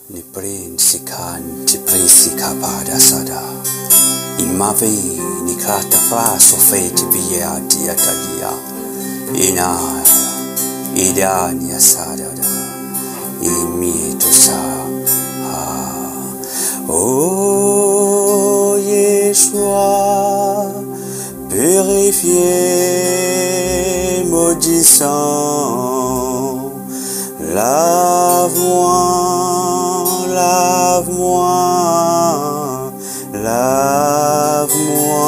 Ni prin sikan ti prisika pada sada. Imave ni kata fra sofe ti bia ti atadia. Ina ida ni asada da. Imi to sa. Oh Yeshua, purifié, maudissant, lave-moi, lave-moi, lave-moi.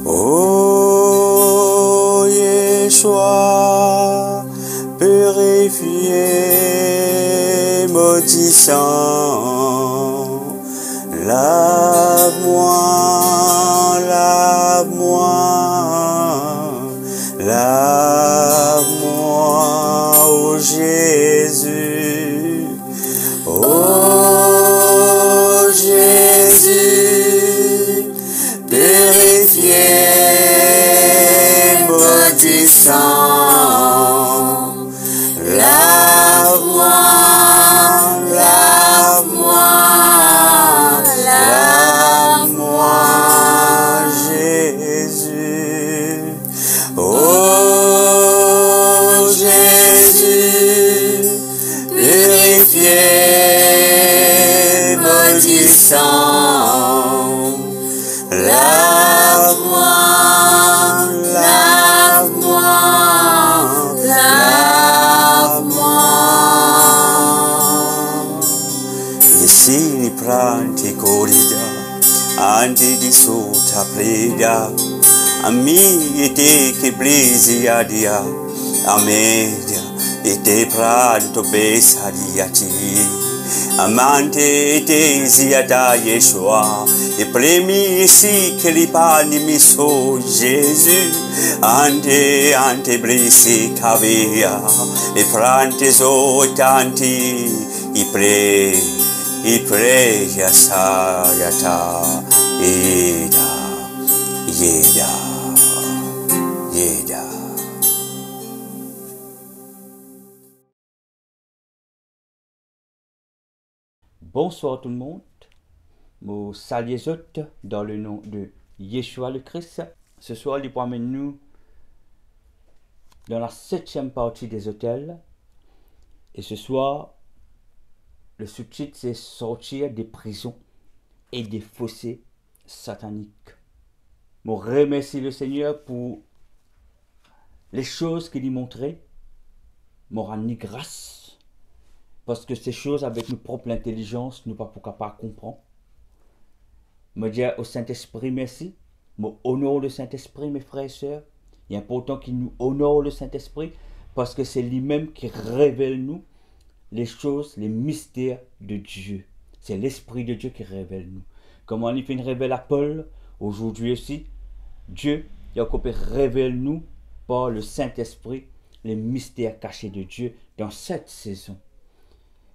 Oh Yeshua, purifié, maudissant, lave-moi, lave-moi, lave-moi, oh Jésus, oh Jésus, purifié, maudissant, lave-moi, lave-moi, lave-moi, Jésus, oh Jésus, purifié, maudissant, lave-moi, lave-moi, lave-moi. Ici ni pranti corrida, anti di sota preda, ami ete che blisi adia, amedia ete pranto besadiati. Amante te ziada Yeshua, e premi ici che li pani mi so Jésus, ante blisi cavia, e prante so tanti, i pre yasayata, yeda. Bonsoir tout le monde, nous saluons autres dans le nom de Yeshua le Christ. Ce soir, il promène nous dans la 7e partie des hôtels. Et ce soir, le sous-titre c'est sortir des prisons et des fossés sataniques. Je remercie le Seigneur pour les choses qu'il lui montrait. Je rends grâce. Parce que ces choses, avec nos propres intelligence, nous ne sommes pas capables de comprendre. Je dis au Saint-Esprit merci. Je honore le Saint-Esprit, mes frères et sœurs. Il est important qu'il nous honore le Saint-Esprit parce que c'est lui-même qui révèle nous les choses, les mystères de Dieu. C'est l'Esprit de Dieu qui révèle nous. Comment il fait une révèle à Paul, aujourd'hui aussi, Dieu, il révèle nous par le Saint-Esprit les mystères cachés de Dieu dans cette saison.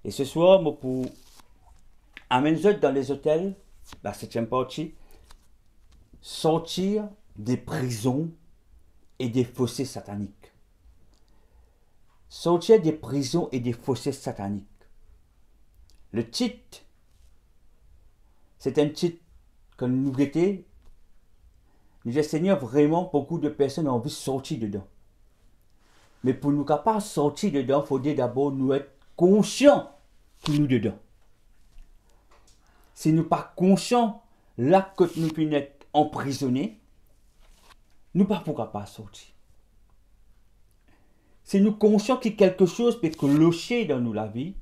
Et ce soir, pour amener dans les hôtels, la 7e partie, sortir des prisons et des fossés sataniques. Sortir des prisons et des fossés sataniques. Le titre, c'est un titre que nous guettons. Nous disons, Seigneur, vraiment, beaucoup de personnes ont envie de sortir dedans. Mais pour nous capables de sortir dedans, il faut d'abord nous être conscients qu'il nous dedans. Si nous pas conscients, là que nous finissons emprisonnés, nous pas pourquoi pas sortir. Si nous conscients qu'il y a quelque chose qui peut clocher dans nous la vie,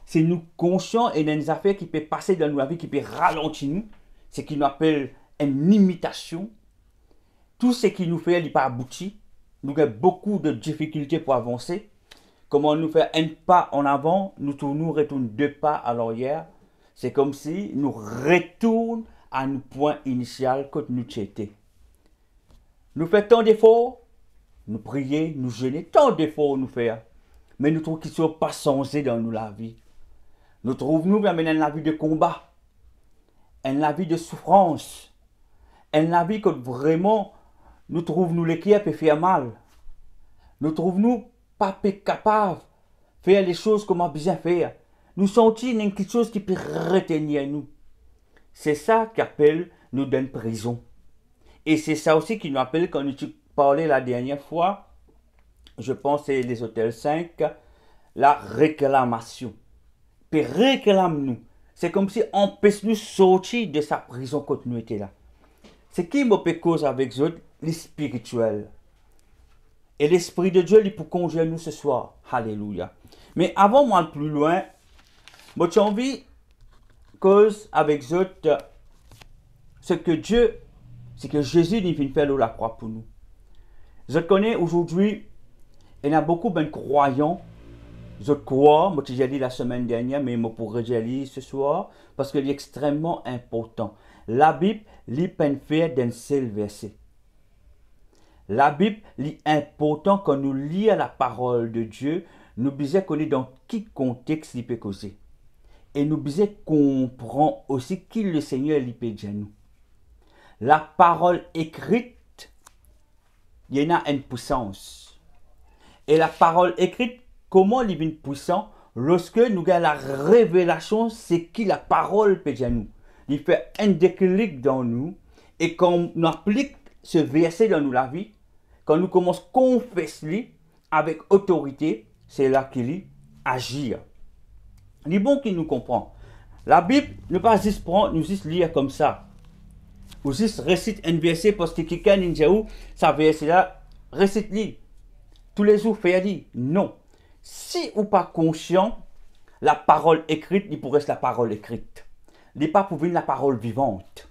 si nous conscients et dans des affaires qui peuvent passer dans nous la vie, qui peuvent ralentir nous, ce qui nous appelle une imitation, tout ce qui nous fait, il n'est pas abouti. Nous avons beaucoup de difficultés pour avancer. Comment nous faire un pas en avant, nous retournons 2 pas à l'arrière. C'est comme si nous retournons à nos points initial que nous étions. Nous faisons tant d'efforts, nous prions, nous jeûnons, tant d'efforts nous faisons. Mais nous trouvons qu'ils ne sont pas sensés dans nous la vie. Nous trouvons nous dans la vie de combat, la vie de souffrance, la vie que vraiment nous trouvons nous l'équipe et faire mal. Nous trouvons nous pas capables faire les choses comment bien faire. Nous sentir quelque chose qui peut retenir nous. C'est ça qu'appelle nous d'une prison. Et c'est ça aussi qui nous appelle, quand nous parlais la dernière fois, je pense que c'est les hôtels 5, la réclamation. Puis réclame-nous. C'est comme si on peut nous sortir de sa prison quand nous étions là. Ce qui me peut cause avec eux, les spirituels. Et l'Esprit de Dieu, il peut conduire nous ce soir. Alléluia. Mais avant moi plus loin, moi j'ai envie cause avec eux ce que Jésus nous vient faire la croix pour nous. Je connais aujourd'hui, il y a beaucoup de croyants. Je crois, moi j'ai dit la semaine dernière, mais je pourrais dire ce soir, parce qu'il est extrêmement important. La Bible, il peut faire d'un seul verset. La Bible, est important quand nous lisons la parole de Dieu, nous devons connaître dans quel contexte il peut causer. Et nous devons comprendre aussi qui le Seigneur il peut dire nous. La parole écrite, il y en a une puissance. Et la parole écrite, comment il est puissant? Lorsque nous avons la révélation, c'est qui la parole peut dire nous. Il fait un déclic dans nous. Et quand on applique ce verset dans la vie, quand nous commençons à confesser avec autorité, c'est là qu'il agit. Il est bon qu'il nous comprend. La Bible ne pas juste prendre, nous juste lire comme ça. Ou juste récite un verset parce que quelqu'un nous dit où ça verset là, récite-le. Tous les jours, faire-le. Non. Si ou pas conscient, la parole écrite, il pourrait être la parole écrite. Il n'est pas pour venir la parole vivante.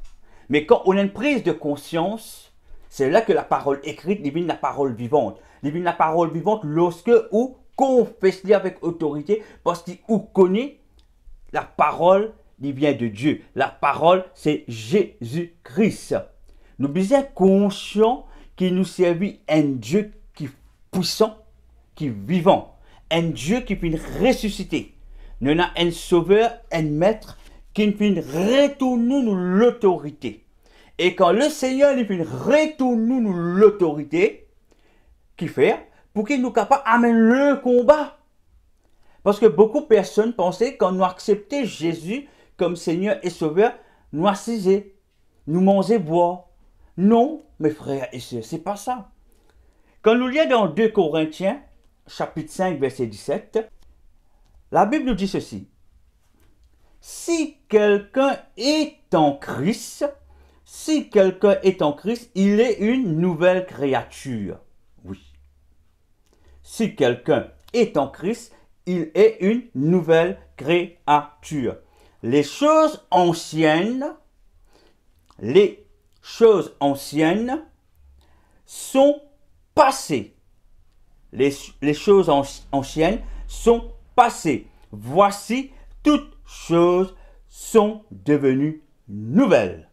Mais quand on a une prise de conscience, c'est là que la parole écrite devient la parole vivante. Devient la parole vivante lorsque ou confesse avec autorité, parce qu'on connaît la parole qui vient de Dieu. La parole, c'est Jésus-Christ. Nous sommes bien conscients qu'il nous servit un Dieu qui est puissant, qui est vivant. Un Dieu qui peut ressusciter. Nous avons un sauveur, un maître, qui peut retourner nous l'autorité. Et quand le Seigneur il peut retourner nous l'autorité, qui fait pour qu'il nous capable d'amener le combat. Parce que beaucoup de personnes pensaient quand nous acceptons Jésus comme Seigneur et Sauveur, nous assiser, nous manger, boire. Non, mes frères et sœurs, c'est pas ça. Quand nous lisons dans 2 Corinthiens, chapitre 5, verset 17, la Bible nous dit ceci. Si quelqu'un est en Christ, il est une nouvelle créature. Oui. Si quelqu'un est en Christ, il est une nouvelle créature. Les choses anciennes sont passées. Les choses anciennes sont passées. Voici, toutes choses sont devenues nouvelles.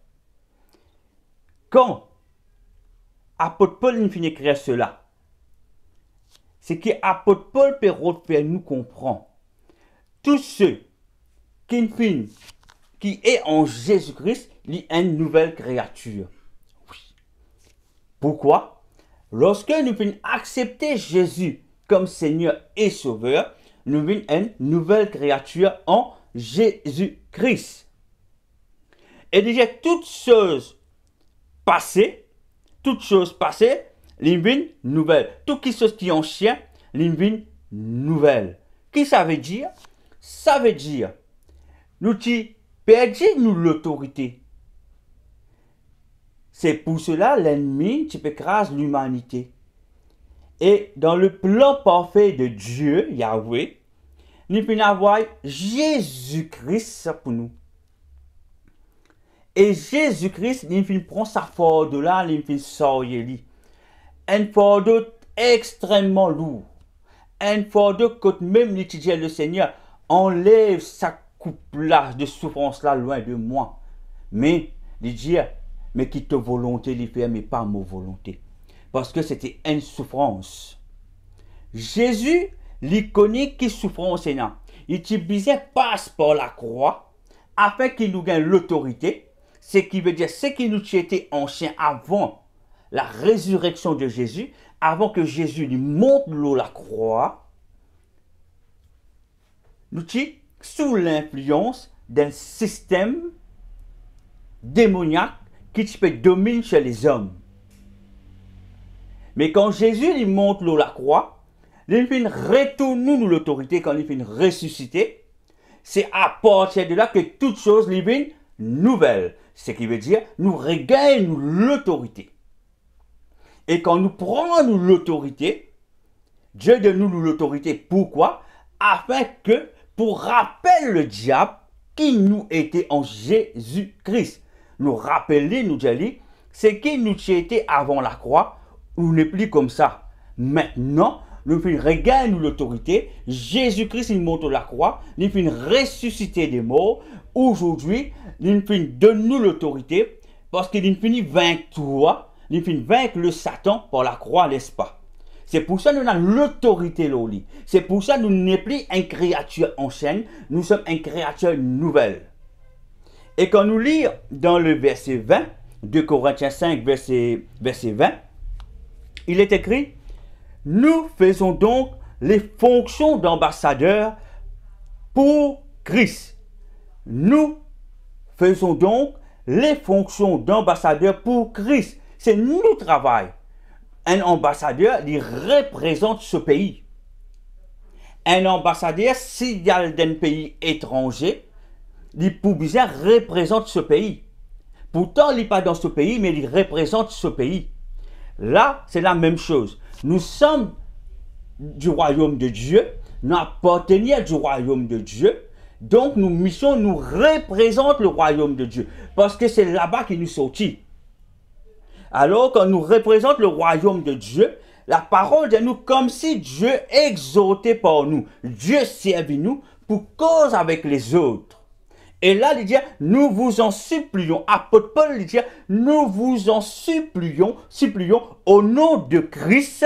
Quand apôtre Paul nous finit d'écrire cela, c'est que apôtre Paul peut faire nous comprendre. Tous ceux qui est en Jésus-Christ, il est une nouvelle créature. Oui. Pourquoi? Lorsque nous venons accepter Jésus comme Seigneur et Sauveur, nous venons une nouvelle créature en Jésus-Christ. Et déjà, toutes choses passées, les vignes nouvelles. Tout qui chose qui est ancien, les vignes nouvelles. Qui ça veut dire? Ça veut dire, nous perdons l'autorité. C'est pour cela l'ennemi écrase l'humanité. Et dans le plan parfait de Dieu, Yahweh, nous pouvons avoir Jésus-Christ pour nous. Et Jésus-Christ, il prend sa fardeau là, il sort lui. Un fardeau extrêmement lourd. Un fardeau que même l'étudiant le Seigneur enlève sa coupe là de souffrance là loin de moi. Mais il dit, mais qui te volonté les faire, mais pas ma volonté. Parce que c'était une souffrance. Jésus, il connaît qui souffrance est là. Il passe par la croix afin qu'il nous gagne l'autorité. Ce qui veut dire, ce qui nous était ancien avant la résurrection de Jésus, avant que Jésus lui monte l'eau la croix, nous sommes sous l'influence d'un système démoniaque qui peut dominer chez les hommes. Mais quand Jésus il monte la croix, il fait retourner nous l'autorité quand il fait ressusciter. C'est à partir de là que toute chose devient nouvelle. Ce qui veut dire nous regagnons l'autorité. Et quand nous prenons l'autorité, Dieu donne nous l'autorité. Pourquoi? Afin que, pour rappeler le diable qui nous était en Jésus-Christ. Nous rappeler, nous dire, ce qui nous était avant la croix, nous n'est plus comme ça. Maintenant, nous regagnons l'autorité. Jésus-Christ, il monte la croix, il fait ressusciter des morts. Aujourd'hui, il donne nous l'autorité parce qu'il finit vaincre toi, il finit vaincre le Satan par la croix, n'est-ce pas? C'est pour ça que nous avons l'autorité, Loli. C'est pour ça que nous ne sommes plus une créature ancienne, nous sommes une créature nouvelle. Et quand nous lisons dans le verset 20, de Corinthiens 5, verset 20, il est écrit, nous faisons donc les fonctions d'ambassadeurs pour Christ. Nous faisons donc les fonctions d'ambassadeurs pour Christ. C'est nous travail. Un ambassadeur, il représente ce pays. Un ambassadeur, s'il y a d'un pays étranger, il représente ce pays. Pourtant, il n'est pas dans ce pays, mais il représente ce pays. Là, c'est la même chose. Nous sommes du royaume de Dieu, nous appartenons du royaume de Dieu. Donc, nos missions nous représentent le royaume de Dieu. Parce que c'est là-bas qu'il nous sortit. Alors, quand nous représentons le royaume de Dieu, la parole de nous comme si Dieu exhortait par nous. Dieu servait nous pour cause avec les autres. Et là, il dit, nous vous en supplions. Apôtre Paul, il dit, nous vous en supplions au nom de Christ,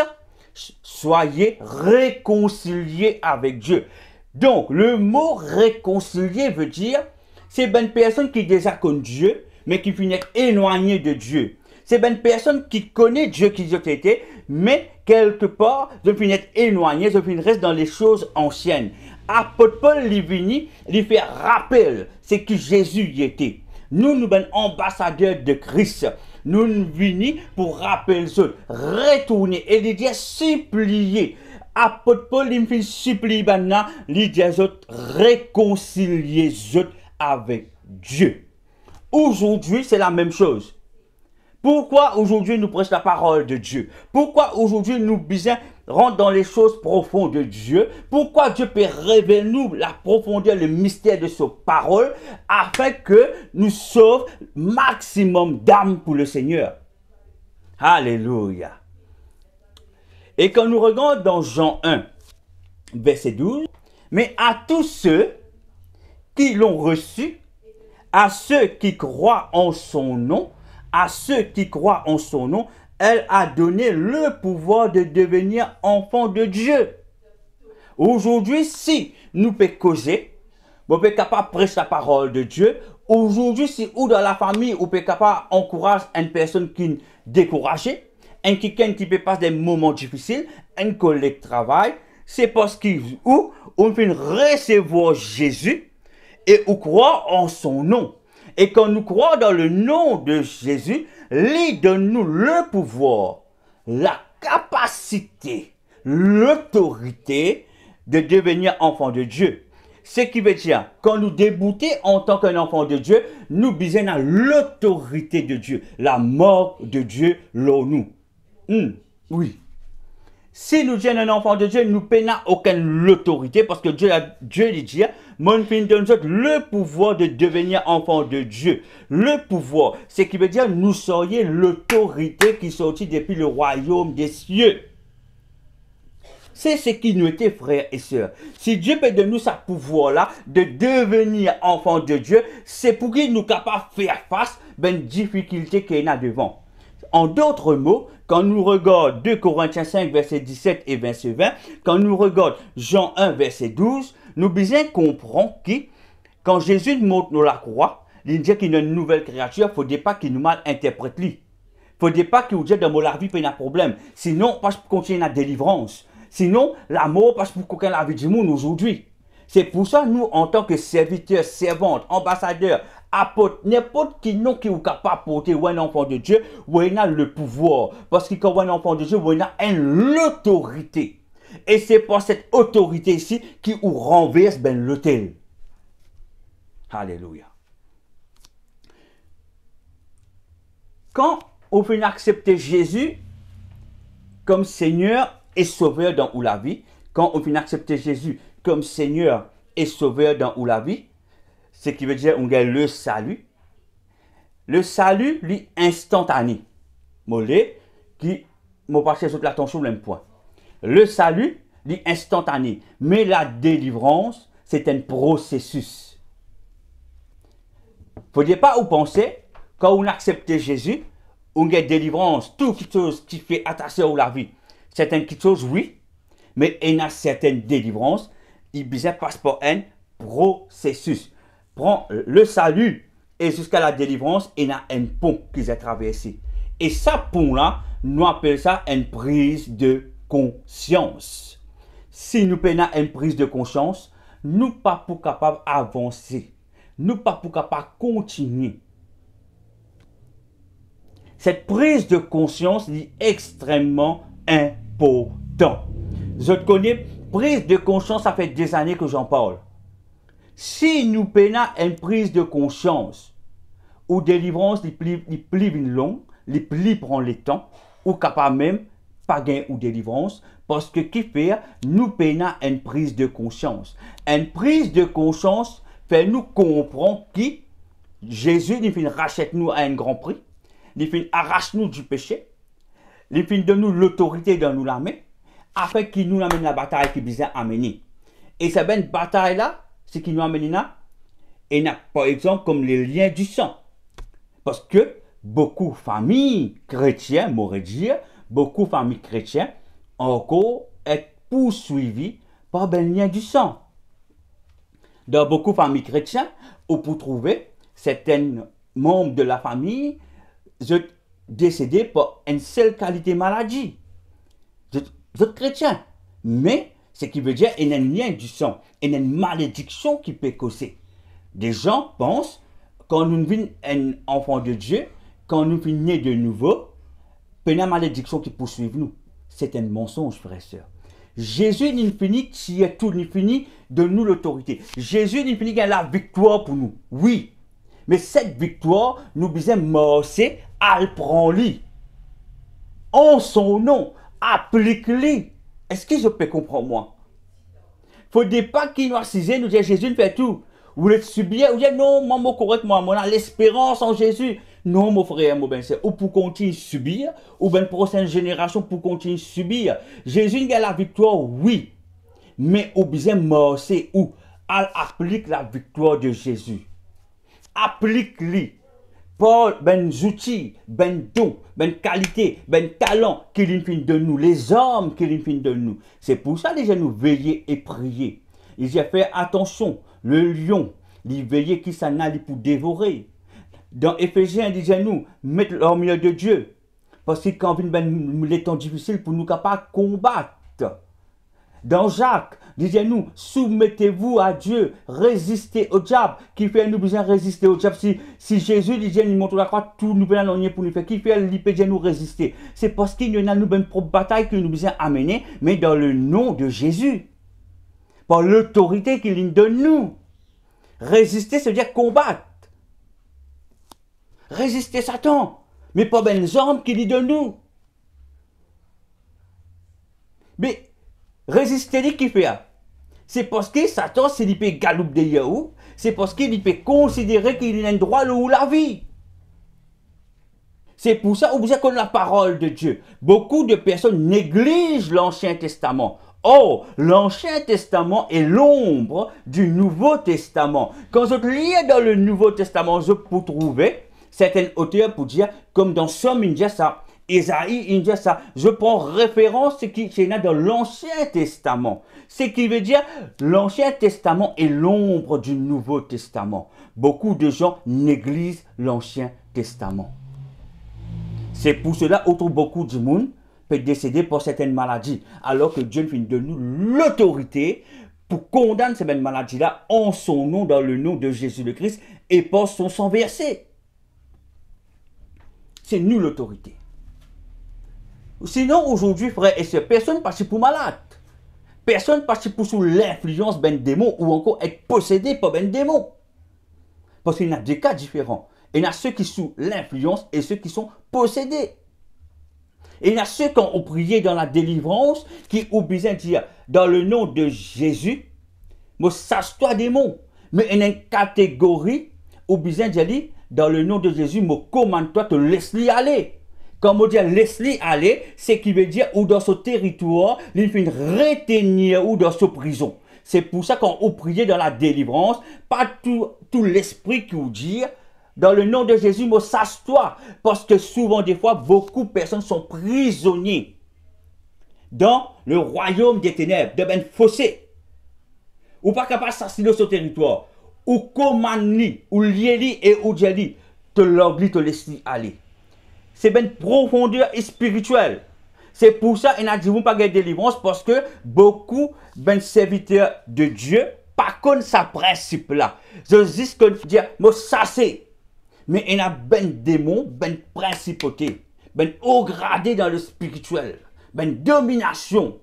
soyez réconciliés avec Dieu. Donc, le mot réconcilier veut dire, c'est une personne qui est déjà comme Dieu, mais qui finit éloignée de Dieu. C'est une personne qui connaît Dieu qui était, mais quelque part, je finis éloigné, je finis reste dans les choses anciennes. Apôtre Paul, il fait rappel, c'est que Jésus y était. Nous sommes ambassadeurs de Christ. Nous venons pour rappeler les autres, retourner et il dit supplier. Apôtre Paul, il fait supplier maintenant, il dit aux autres, réconcilier les autres avec Dieu. Aujourd'hui, c'est la même chose. Pourquoi aujourd'hui nous prêchons la parole de Dieu? Pourquoi aujourd'hui nous besoin rentrer dans les choses profondes de Dieu? Pourquoi Dieu peut révéler nous la profondeur, le mystère de sa parole afin que nous sauvions maximum d'âmes pour le Seigneur? Alléluia. Et quand nous regardons dans Jean 1, verset 12, mais à tous ceux qui l'ont reçu, à ceux qui croient en son nom, à ceux qui croient en son nom, elle a donné le pouvoir de devenir enfants de Dieu. Aujourd'hui, si nous pouvons causer, nous sommes capables de prêcher la parole de Dieu. Aujourd'hui, si ou dans la famille, vous êtes capable d'encourager une personne qui est découragée, un quelqu'un qui peut passer des moments difficiles, un collègue de travail, c'est parce qu'on fait recevoir Jésus et on croit en son nom. Et quand nous croyons dans le nom de Jésus, il donne-nous le pouvoir, la capacité, l'autorité de devenir enfant de Dieu. Ce qui veut dire, quand nous débutons en tant qu'un enfant de Dieu, nous besoin à l'autorité de Dieu, la mort de Dieu l'en nous. Oui. Si nous sommes un enfant de Dieu, nous n'avons aucune autorité parce que Dieu dit, mon fils donne le pouvoir de devenir enfant de Dieu. Le pouvoir, ce qui veut dire nous serions l'autorité qui sortit depuis le royaume des cieux. C'est ce qui nous était, frères et sœurs. Si Dieu peut donner nous ce pouvoir-là de devenir enfant de Dieu, c'est pour qu'il nous capable de faire face à une difficulté qu'il y a devant. En d'autres mots, quand nous regardons 2 Corinthiens 5, verset 17 et verset 20, quand nous regardons Jean 1, verset 12, nous besoin comprendre que quand Jésus monte nous la croix, il dit qu'il y a une nouvelle créature, il ne faudrait pas qu'il nous mal interprète. Il ne faudrait pas qu'il nous dise dans la vie, il y a un problème. Sinon, parce qu'on continue la délivrance. Sinon, la mort, parce qu'on a la vie du monde aujourd'hui. C'est pour ça, nous, en tant que serviteurs, servantes, ambassadeurs, apôtres, n'importe qui non qui est capable de porter un enfant de Dieu, où il a le pouvoir. Parce que quand on est un enfant de Dieu, où il a l'autorité. Et c'est pour cette autorité ici qui vous renverse ben l'autel. Alléluia. Quand on fait accepter Jésus comme Seigneur et Sauveur dans la vie, quand on fait accepter Jésus comme Seigneur et Sauveur dans la vie, ce qui veut dire qu'on gagne le salut. Le salut, lui, instantané. Mollet, qui m'a passé sur l'attention au même point. Le salut, lui, instantané. Mais la délivrance, c'est un processus. Il ne faut pas vous penser, quand on accepte Jésus, on gagne délivrance, tout quelque chose qui fait attacher à la vie. C'est quelque chose, oui, mais il y a certaines délivrances, il passe par un processus. Prends le salut et jusqu'à la délivrance, il y a un pont qu'ils ont traversé. Et ce pont-là, nous appelons ça une prise de conscience. Si nous prenons une prise de conscience, nous ne sommes pas capables d'avancer. Nous ne sommes pas capables de continuer. Cette prise de conscience est extrêmement importante. Je connais, prise de conscience, ça fait des années que j'en parle. Si nous prenons une prise de conscience, ou délivrance, les plis longs, les plis prend le temps, ou capable même, pas gain ou délivrance, parce que qui fait, nous prenons une prise de conscience. Une prise de conscience fait nous comprendre que Jésus nous rachète nous à un grand prix, il arrache nous du péché, il donne nous l'autorité dans nous la main, afin qu'il nous amène la bataille qui vient amener. Et cette belle bataille-là, ce qui nous amène là, et n'a par exemple comme les liens du sang. Parce que beaucoup de familles chrétiennes, m'aurait dire, beaucoup de familles chrétiennes, encore être poursuivies par les liens du sang. Dans beaucoup de familles chrétiennes, on peut trouver certains membres de la famille décédés par une seule qualité maladie. Vous êtes chrétien, mais ce qui veut dire qu'il y a un lien du sang, il y a une malédiction qui peut causer. Des gens pensent, quand nous sommes un enfant de Dieu, quand nous sommes nés de nouveau, il y a une malédiction qui poursuit nous. C'est un mensonge, frères et sœurs. Jésus n'est fini, qui est tout, n'est fini, de nous l'autorité. Jésus n'est fini, qui a la victoire pour nous. Oui. Mais cette victoire, nous devons marcher à le prendre. En son nom, applique-le. Est-ce que je peux comprendre moi? Il ne faut pas qu'il nous assise, nous dire Jésus fait tout. Vous voulez subir, vous dites non, moi, correctement, moi, on a l'espérance en Jésus. Non, mon frère, mon ben, c'est ou pour continuer à subir, ou bien prochaine génération pour continuer à subir. Jésus a la victoire, oui. Mais au besoin marcher où? Elle applique la victoire de Jésus. Applique-le. Par ben outils, ben dons, ben qualité, ben talent qu'il fait de nous, les hommes qu'il fait de nous. C'est pour ça que nous veiller et prier. Il a fait attention, le lion, il veillait qui s'en allait pour dévorer. Dans Éphésiens, il disait nous, mettre au milieu de Dieu. Parce que quand vient les temps difficiles pour nous capables de combattre. Dans Jacques, disait-nous, soumettez-vous à Dieu, résistez au diable. Qui fait nous besoin résister au diable? Si Jésus disait, nous montre la croix, tout nous besoin pour nous faire. Qui fait nous résister? C'est parce qu'il y a nous une propre bataille que nous besoin amener, mais dans le nom de Jésus. Par l'autorité qu'il donne nous. Résister, c'est dire combattre. Résister Satan, mais pas ben les hommes qu'il donne nous. Mais résister qui fait? C'est parce que Satan, s'il peut galoper de Yahoo, c'est parce qu'il peut considérer qu'il a un droit ou la vie. C'est pour ça, vous avez la parole de Dieu. Beaucoup de personnes négligent l'Ancien Testament. Or, l'Ancien Testament est l'ombre du Nouveau Testament. Quand je lis dans le Nouveau Testament, je peux trouver certains auteurs pour dire, comme dans Somme, il dit ça. Isaïe, il dit ça. Je prends référence à ce qui est dans l'Ancien Testament. Ce qui veut dire, l'Ancien Testament est l'ombre du Nouveau Testament. Beaucoup de gens négligent l'Ancien Testament. C'est pour cela que beaucoup de monde peut décéder pour certaines maladies. Alors que Dieu finit de nous l'autorité pour condamner ces maladies-là en son nom, dans le nom de Jésus le Christ, et par son sang versé. C'est nous l'autorité. Sinon, aujourd'hui, frère et sœurs, personne ne passe pour malade. Personne ne passe pour sous l'influence d'un démon ou encore être possédé par un démon. Parce qu'il y a des cas différents. Il y a ceux qui sont sous l'influence et ceux qui sont possédés. Et il y a ceux qui ont prié dans la délivrance, qui ont besoin de dire, dans le nom de Jésus, moi, sache-toi démon. Mais il y a une catégorie, où besoin de dire, dans le nom de Jésus, moi, commande-toi, te laisse-lui aller. Quand on dit laisse-lui aller, c'est qui veut dire, ou dans ce territoire, il fait une retenir ou dans ce prison. C'est pour ça qu'on prié dans la délivrance, pas tout l'esprit qui vous dit, dans le nom de Jésus, moi, sache-toi. Parce que souvent, des fois, beaucoup de personnes sont prisonniers dans le royaume des ténèbres, de ben fossé. Ou pas capable d'assassiner ce territoire. Ou commandni, ou lieli et ou diali, te l'oblige, te laisse aller. C'est une profondeur spirituelle. C'est pour ça qu'il n'a dit pas de délivrance, parce que beaucoup de serviteurs de Dieu, par contre, sa principe là. Je dis que dire, moi, ça c'est. Mais il y a ben démon, ben principauté, ben haut gradé dans le spirituel, ben domination,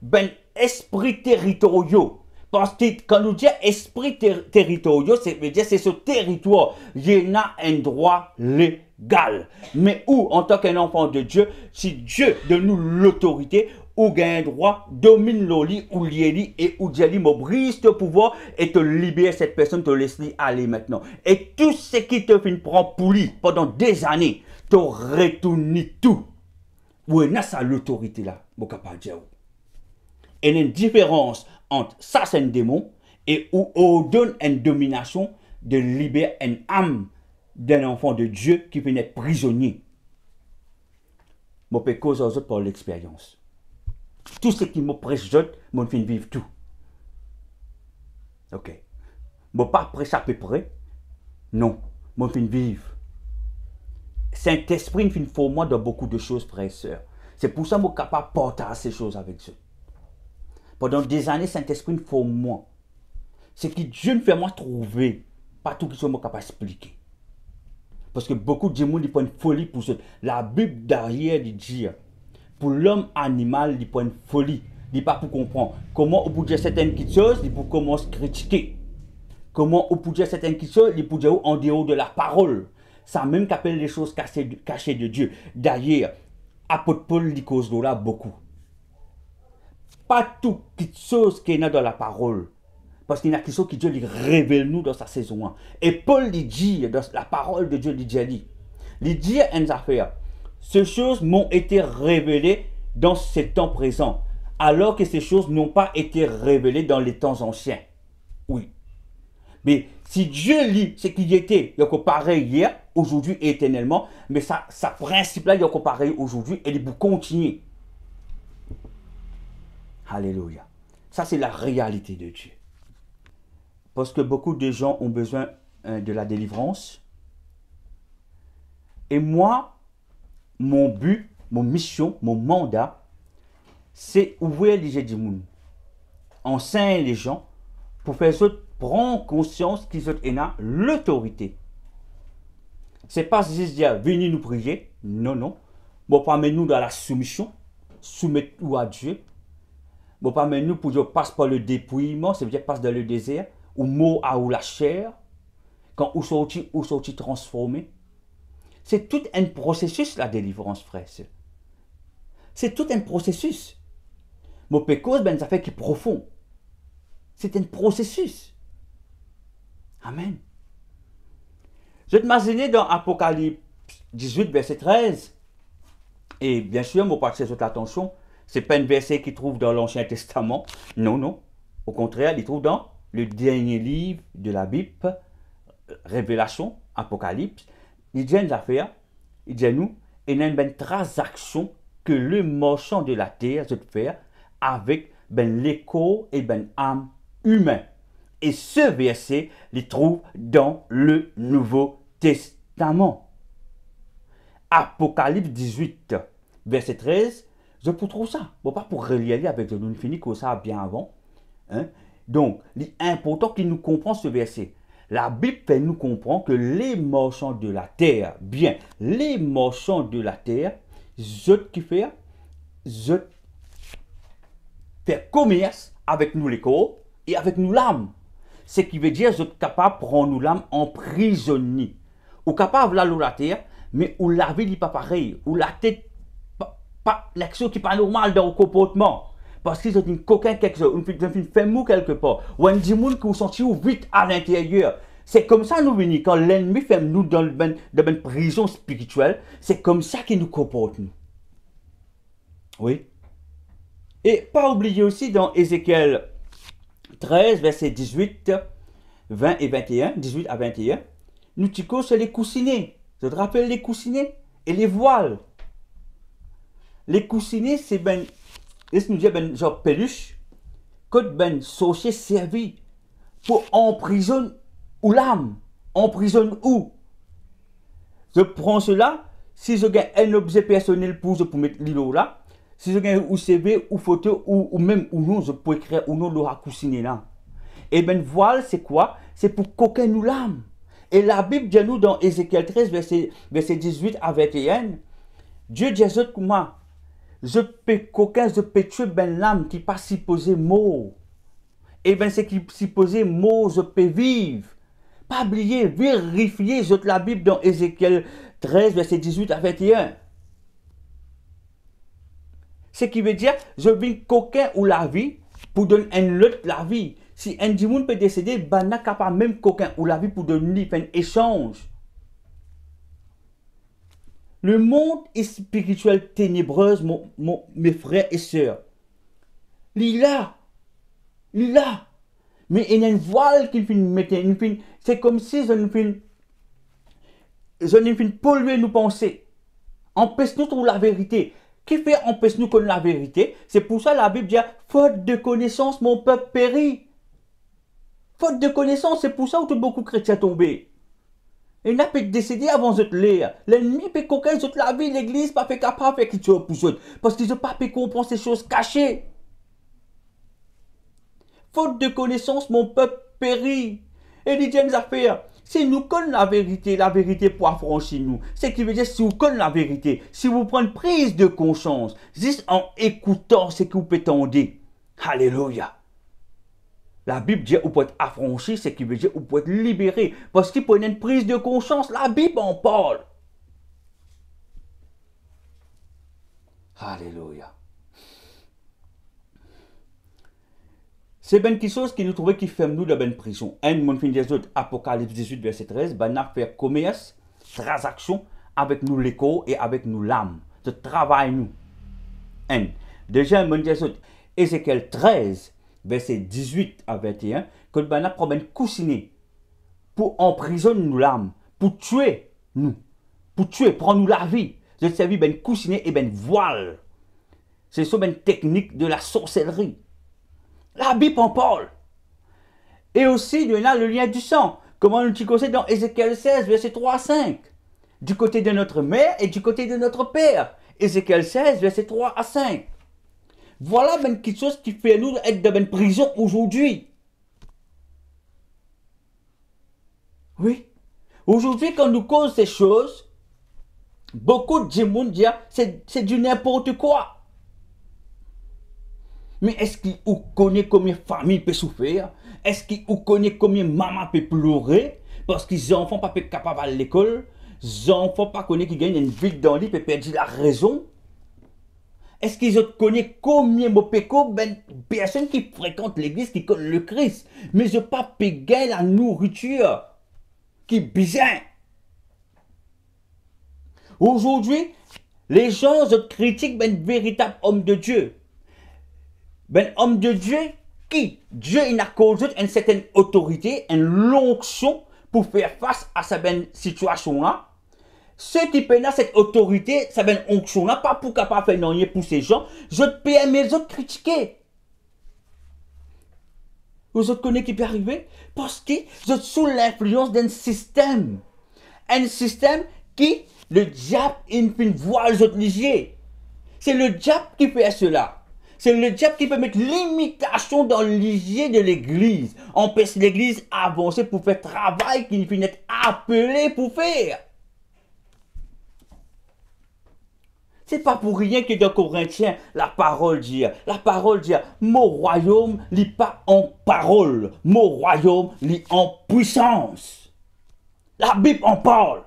ben esprit territoriaux. Parce que quand nous disons esprit territoriaux, c'est ce territoire. Il y a un droit légal. Mais où, en tant qu'un enfant de Dieu, si Dieu donne nous l'autorité, ou gagne un droit, domine l'oli, ou lieli, et ou diali, brise le pouvoir, et te libère cette personne, te laisse aller maintenant. Et tout ce qui te fait prendre pour lui pendant des années, te retourne tout. Où est ça l'autorité là, mon capable de dire. Et il y a une différence entre ça c'est un démon, et où on donne une domination de libérer une âme d'un enfant de Dieu qui peut être prisonnier. Je peux causer aux autres par l'expérience. Tout ce qui me prêche, je me fais vivre tout. Ok. Je ne peux pas prêcher à peu près. Non. Je me fais vivre. Saint-Esprit me fait pour moi dans beaucoup de choses, frères et sœurs. C'est pour ça que je suis capable de partager ces choses avec eux. Pendant des années, Saint-Esprit me fait moi. C'est que Dieu me fait moi trouver. Pas tout ce que je suis capable d'expliquer. Parce que beaucoup de gens ils prennent une folie pour ça. La Bible derrière dit. Pour l'homme animal, il prend une folie. Il n'est pas pour comprendre. Comment on peut dire certaines choses, il peut commencer à critiquer. Comment on peut dire certaines choses, il peut dire en dehors de la parole. Ça même qu'appelle les choses cachées de Dieu. D'ailleurs, apôtre Paul dit cause de là beaucoup. Pas toutes les choses qui sont dans la parole. Parce qu'il y a quelque chose que Dieu lui révèle nous dans sa saison 1. Et Paul lui dit, dans la parole de Dieu, il dit une affaire. Ces choses m'ont été révélées dans ces temps présents, alors que ces choses n'ont pas été révélées dans les temps anciens. Oui. Mais si Dieu lit ce qu'il était, il y a pareil hier, aujourd'hui et éternellement, mais sa principe là, il y a pareil aujourd'hui, et il peut continuer. Alléluia. Ça, c'est la réalité de Dieu. Parce que beaucoup de gens ont besoin de la délivrance. Et moi, mon but, mon mission, mon mandat, c'est ouvrir les yeux du monde. Enseigner les gens pour faire ça, prendre conscience qu'ils ont l'autorité. Ce n'est pas juste dire, venez nous prier. Non, non. Bon, pas mettre nous dans la soumission. Soumettre-nous à Dieu. Bon, pas mettre nous pour dire, passe par le dépouillement, ça veut dire passe dans le désert, ou mort à ou la chair, quand ou sorti transformé. C'est tout un processus, la délivrance, frère. C'est tout un processus. Mon pécose, ben, ça fait qui est profond. C'est un processus. Amen. Je t'imagine dans Apocalypse 18, verset 13. Et bien sûr, mon parti toute l'attention, ce n'est pas un verset qu'il trouve dans l'Ancien Testament. Non, non. Au contraire, il trouve dans le dernier livre de la Bible, Révélation, Apocalypse. Il dit une affaire, il dit à nous, il y a une transaction que le marchand de la terre se fait avec l'écho et âme humain. Et ce verset, il trouve dans le Nouveau Testament. Apocalypse 18, verset 13, je peux trouver ça. Bon, pas pour relier avec nous, fini comme ça bien avant. Hein? Donc, il est important qu'il nous comprenne ce verset. La Bible fait nous comprendre que les marchands de la terre, bien, les marchands de la terre, je fais commerce avec nous les corps et avec nous l'âme. Ce qui veut dire, je suis capable de prendre nous l'âme en prisonnier. Ou capable de la terre, mais où la vie n'est pas pareil, où la tête, pas l'action qui n'est pas normale dans le comportement. Parce qu'ils ont une coquin quelque chose, une fait mou quelque part, ou un démon qui vous senti vite à l'intérieur. C'est comme ça nous venons, quand l'ennemi fait nous dans une prison spirituelle, c'est comme ça qu'il nous comporte. Nous. Oui. Et pas oublier aussi dans Ézéchiel 13, versets 18, 20 et 21, 18 à 21, nous ticons sur les coussinets. Je te rappelle les coussinets et les voiles. Les coussinets, c'est ben, nous dit ben genre peluche, que ben sorcier servi pour emprisonner ou l'âme. Emprisonne où? Je prends cela, si je gagne un objet personnel pour mettre l'îlot là, si je gagne ou CV ou photo ou même ou non, je peux écrire ou non le coussinet là. Et ben voile, c'est quoi? C'est pour qu'aucun nous l'âme. Et la Bible dit nous dans Ézéchiel 13, verset 18 à 21, Dieu dit comment? Je peux qu'aucun, je peux tuer ben l'âme qui pas supposé mort. Et ben c'est qui supposé mort, je peux vivre. Pas oublier, vérifier la Bible dans Ézéchiel 13, verset 18 à 21. Ce qui veut dire, je viens qu'aucun ou la vie pour donner un autre la vie. Si un démon peut décéder, ben n'a pas même qu'aucun ou la vie pour donner un échange. Le monde est spirituel ténébreuse, mes frères et sœurs. Il est là. Mais il y a une voile qui met, c'est comme si je ne fais polluer nos pensées. Empêche-nous trouver la vérité. Qui fait empêche-nous connaître la vérité? C'est pour ça que la Bible dit, faute de connaissance, mon peuple périt. Faute de connaissance, c'est pour ça que beaucoup de chrétiens tombés. Il n'a pas décédé avant de lire. L'ennemi peut qu'aucun de la vie, l'église, pas fait capable de faire quelque chose pour eux. Parce qu'ils n'ont pas pu comprendre ces choses cachées. Faute de connaissance, mon peuple périt. Et dit James affaire. Si nous connaissons la vérité pour affranchir nous. Ce qui veut dire, si vous connaissez la vérité, si vous prenez prise de conscience, juste en écoutant ce que vous prétendez. Alléluia. La Bible dit vous pouvez être affranchi, ce qui veut dire vous pouvez être libéré. Parce qu'il prenait une prise de conscience, la Bible en parle. Alléluia. C'est bien quelque chose qui nous trouvait qui fait nous de bonne prison. Un mon fin des autres, Apocalypse 18, verset 13, ben a fait commerce, transaction avec nous l'écho et avec nous l'âme. De travail nous. Un. Deuxième, mon des autres, Ézéchiel 13, verset 18 à 21, que ben a prend un coussinet pour emprisonner nous l'âme, pour tuer nous, prendre nous la vie. Je servi ben coussinet et ben voile. C'est ça ben technique de la sorcellerie. La Bible en parle. Et aussi, il y a le lien du sang. Comment nous connaissons dans Ézéchiel 16, verset 3 à 5. Du côté de notre mère et du côté de notre père. Ézéchiel 16, verset 3 à 5. Voilà ben quelque chose qui fait nous être dans une prison aujourd'hui. Oui. Aujourd'hui, quand nous causons ces choses, beaucoup de gens disent c'est du n'importe quoi. Mais est-ce qu'il connaît combien de familles peuvent souffrir? Est-ce qu'il connaît combien de mamans peuvent pleurer? Parce que les enfants ne sont pas capables à l'école. Les enfants ne pas connaissent qu'ils gagnent une vie dans l'île et perdent la raison. Est-ce qu'ils connaissent combien de personnes qui fréquentent l'église, qui connaissent le Christ, mais ils n'ont pas payé la nourriture qui est bizarre? Aujourd'hui, les gens critiquent un véritable homme de Dieu. Ben homme de Dieu qui Dieu il a causé une certaine autorité, une l'onction pour faire face à cette situation là. Ceux qui prennent cette autorité, cette onction là, pas pour capable faire rien pour ces gens, je peux mes autres critiquer. Vous autres connaissez qui peut arriver parce que je suis sous l'influence d'un système. Un système qui le diable il voit les autres liés. C'est le diable qui fait cela. C'est le diable qui peut mettre l'imitation dans l'hygiène de l'église. Empêche l'église avancer pour faire travail qu'il finit être appelé pour faire. C'est pas pour rien que dans Corinthiens, la parole dit, mon royaume n'est pas en parole, mon royaume n'est en puissance. La Bible en parle.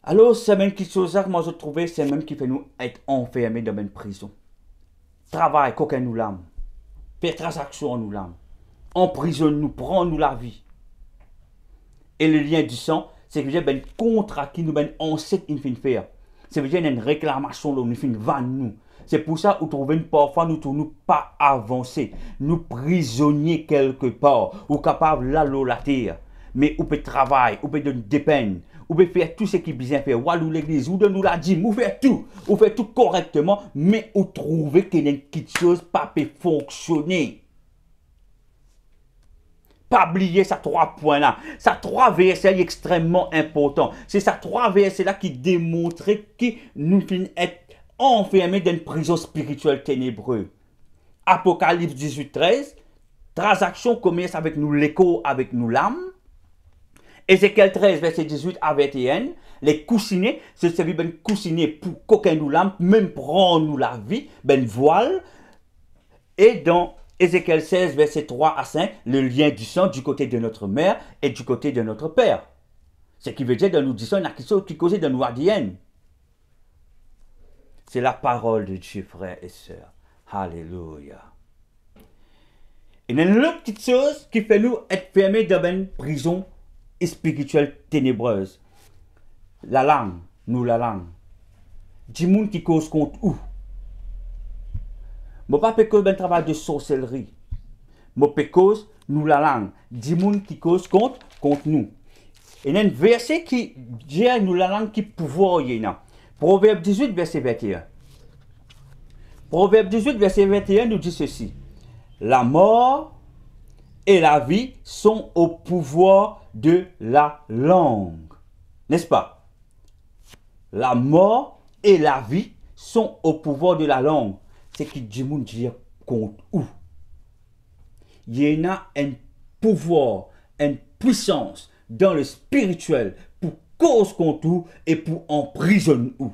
Alors, c'est même quelque chose que moi je trouvais, c'est même qui fait nous être enfermés dans une prison. Travail, coquin nous l'âme. Faire transaction nous l'âme. Emprisonne nous, prend nous la vie. Et le lien du sang, c'est que j'ai un contrat qui nous ben on sait qu'il faut faire. C'est que j'ai une réclamation là, nous fin vendre nous. C'est pour ça que nous trouvons parfois nous tournons pas avancer. Nous prisonniers quelque part. Ou capables là la terre. Mais on peut travailler, on peut donner des peines. Ou peut faire tout ce qui est bien fait, ou aller l'église, ou de nous la dîme, ou faire tout correctement, mais ou trouver qu'il y a quelque chose pas peut fonctionner. Pas oublier ces 3 points là, ces 3 versets extrêmement importants. C'est ces 3 versets là qui démontrent que nous finissons être enfermés dans une prison spirituelle ténébreuse. Apocalypse 18-13, transaction commence avec nous l'écho, avec nous l'âme. Ézéchiel 13, verset 18 à 21, les coussinets, c'est servi ben coussinet pour qu'aucun nous l'âme, même prendre nous la vie, ben voile. Et dans Ézéchiel 16, verset 3 à 5, le lien du sang du côté de notre mère et du côté de notre père. Ce qui veut dire dans nous disons, il y a quelque chose qui cause dans nous ADN. C'est la parole de Dieu, frères et sœurs. Alléluia. Et il y a une autre petite chose qui fait nous être fermés dans une prison spirituelle ténébreuse. La langue, nous la langue. Du monde qui cause contre où? Moi pas cause un travail de sorcellerie. Moi cause nous la langue. Du monde qui cause contre nous. Et il y a un verset qui dit nous la langue qui pouvoir y est. Proverbe 18 verset 21. Proverbe 18 verset 21 nous dit ceci. La mort et la vie sont au pouvoir de la langue. N'est-ce pas? La mort et la vie sont au pouvoir de la langue. C'est qui dit monde dire contre où? Il y en a un pouvoir, une puissance dans le spirituel pour cause contre où et pour emprisonner où.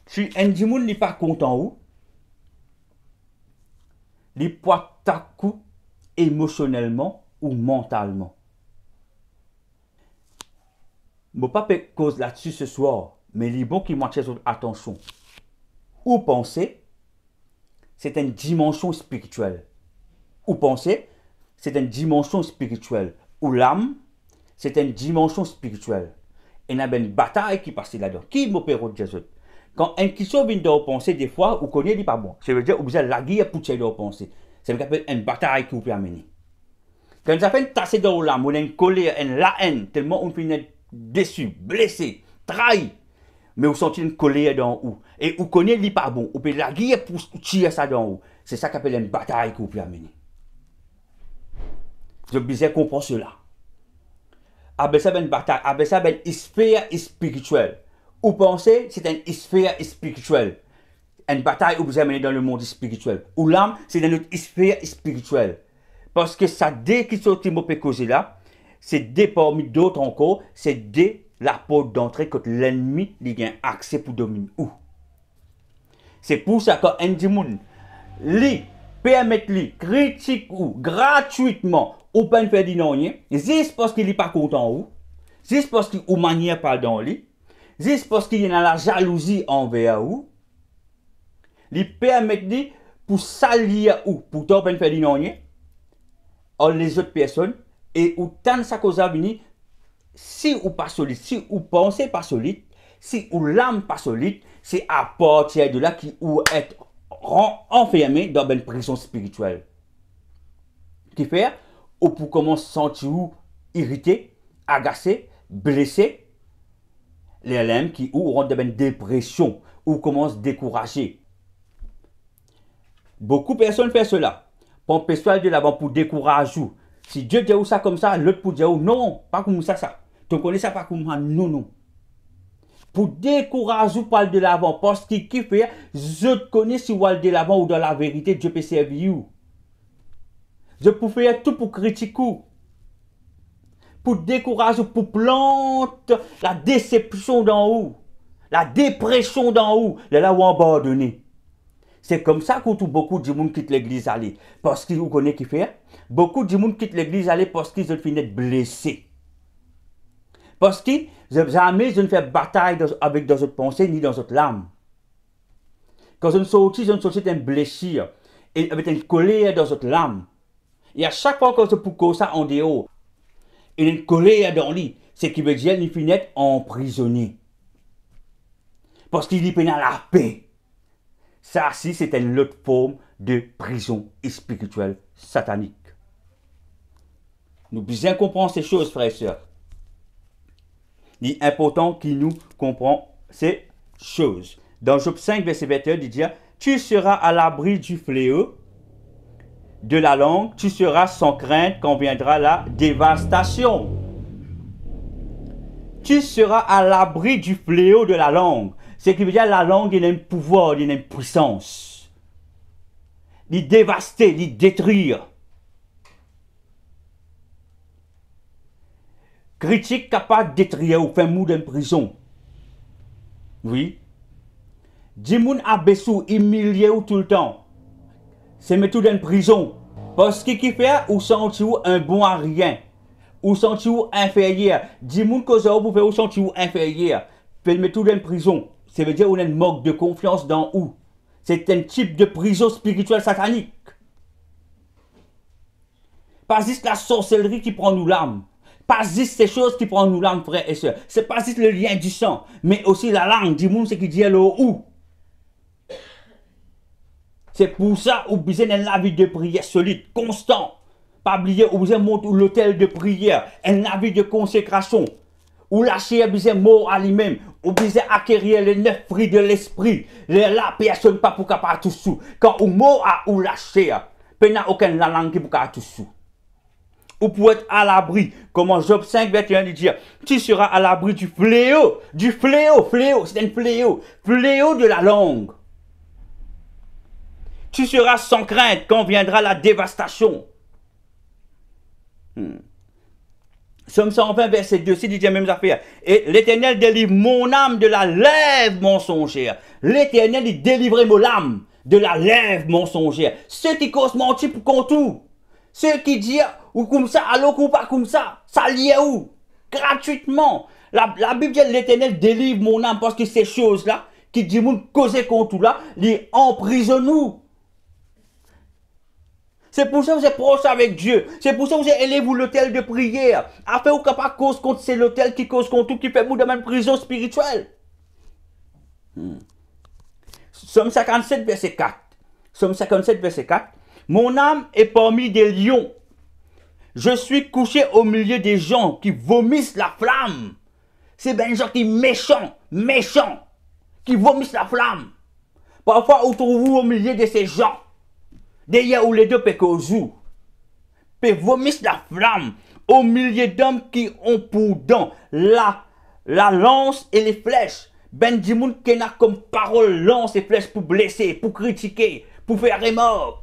Si un dit monde n'est pas content où, il peut attaquer émotionnellement ou mentalement. Je ne vais pas cause là-dessus ce soir, mais il est bon qu'il manque attention. Ou penser, c'est une dimension spirituelle. Ou penser, c'est une dimension spirituelle. Ou l'âme, c'est une dimension spirituelle. Et il y a une bataille qui passe là-dedans. Qui m'opère de Jésus? Quand un qui vient de penser, des fois, vous connaissez, il pas bon. Ça veut dire que vous avez la guerre pour de penser. C'est ce qu'on appelle une bataille qui vous peut amener. Quand ça fait une tasse dans l'âme, on a une colère, la haine, tellement on finit déçu, blessé, trahi. Mais vous sentez une colère dans vous. Et vous connaissez, il pas bon. Vous pouvez la guerre pour tirer ça dans vous. C'est ça qu'on appelle une bataille qui vous peut amener. Je besoin comprendre cela. Avec ça, une bataille, avec ça, une sphère spirituelle. Vous pensez, c'est une sphère spirituelle. Une bataille où vous amenez dans le monde spirituel. Ou l'âme, c'est dans notre sphère spirituelle. Parce que ça, dès qu'il sortit mon pécosé là, c'est dès parmi d'autres encore, c'est dès la porte d'entrée que l'ennemi a accès pour dominer. Où? C'est pour ça qu'un dimoun, lui, permet lui, critique ou gratuitement, ou pas faire du non, juste parce qu'il n'est pas content ou, juste parce qu'il ou manière pas dans lui, juste parce qu'il y a la jalousie envers vous, il permet lui pour s'allier ou pour toi faire du non, les autres personnes, et ou tant ça cause à venir, si ou pas solide, si ou pensez pas solide, si ou l'âme pas solide, c'est à partir de là qui ou être enfermé dans une prison spirituelle. Qui fait, ou pour commencer à sentir irrité, agacé, blessé, les lames qui ou rentrent dans une dépression, ou commencent à décourager. Beaucoup de personnes font cela. Pour persuader de l'avant pour décourager. Si Dieu dit ça comme ça, l'autre pour dire non, pas comme ça. Tu connais ça pas comme ça, non. Pour décourager ou parler de l'avant. Parce qu'il fait, je te connais si vous allez de l'avant ou dans la vérité, Dieu peut servir. Je peux faire tout pour critiquer. Pour décourager, pour planter la déception d'en haut. La dépression d'en haut. Là où on abandonné. C'est comme ça que beaucoup de gens quittent l'église aller. Parce qu'ils connaissent qui fait. Beaucoup de gens quittent l'église aller parce qu'ils ont fini d'être blessés. Parce que jamais je ne fais bataille avec dans votre pensée ni dans votre âme. Quand je ne sortis d'une blessure et avec une colère dans votre âme. Et à chaque fois que je pousse ça en dehors, il y a une colère dans lui. Ce qui veut dire qu'il finit emprisonné. Parce qu'il y a la paix. Ça, si c'est une autre forme de prison spirituelle satanique. Nous devons bien comprendre ces choses, frères et sœurs. Il est important qu'il nous comprenne ces choses. Dans Job 5, verset 21, il dit « Tu seras à l'abri du fléau de la langue, tu seras sans crainte quand viendra la dévastation. » Tu seras à l'abri du fléau de la langue. Ce qui veut dire la langue, il a un pouvoir, il a une puissance. Il dévaster, il détruire. Critique capable de détruire ou faire mou d'une prison. Oui. Dimoun abessou, humilié ou tout le temps. C'est mettre tout dans une prison. Parce que qui fait ou sentir un bon à rien. Ou sentir inférieur. Dimoun cause ou faire ou sentir inférieur. Fait mettre tout dans une prison. Ça veut dire qu'on a une manque de confiance dans où. C'est un type de prison spirituelle satanique. Pas juste la sorcellerie qui prend nous l'âme. Pas juste ces choses qui prennent nous l'âme, frères et sœurs. C'est pas juste le lien du sang, mais aussi la langue du monde, ce qui dit le où. C'est pour ça que vous besoin d'un vie de prière solide, constant. Pas oublier, vous besoin monter l'hôtel de prière, un vie de consécration. Ou lâcher a besoin mort à lui-même. Ou besoin acquérir les 9 fruits de l'esprit. La personne pas pour capable tout sous. Quand vous mort à ou lâcher, il n'y a aucune langue qui pour capable tout sous. Ou pour être à l'abri, comme Job 5, 21 dit, tu seras à l'abri du fléau, fléau, c'est un fléau de la langue. Tu seras sans crainte quand viendra la dévastation. Somme 120, verset 2, c'est dit la même affaire. Et l'Éternel délivre mon âme de la lèvre mensongère. L'Éternel, il délivre mon âme de la lèvre mensongère. Ceux qui causent mentir pour qu'on tout. Ceux qui disent, ou comme ça, alors ou pas comme ça, ça lié où? Gratuitement. La Bible dit, l'Éternel délivre mon âme parce que ces choses-là, qui disent, causer contre tout là, les emprisonnent nous. C'est pour ça que vous êtes proche avec Dieu. C'est pour ça que vous êtes élève l'hôtel de prière. Afin vous capable cause contre c'est l'hôtel qui cause contre tout, qui fait vous de même prison spirituelle. Somme 57, verset 4. Somme 57, verset 4. Mon âme est parmi des lions. Je suis couché au milieu des gens qui vomissent la flamme. C'est bien des gens qui méchants, qui vomissent la flamme. Parfois, vous trouvez au milieu de ces gens. D'ailleurs, où les deux peuvent jouer. Peuvent vomir la flamme au milieu d'hommes qui ont pour dents la lance et les flèches. Ben du monde qui a comme parole lance et flèches pour blesser, pour critiquer, pour faire remorque.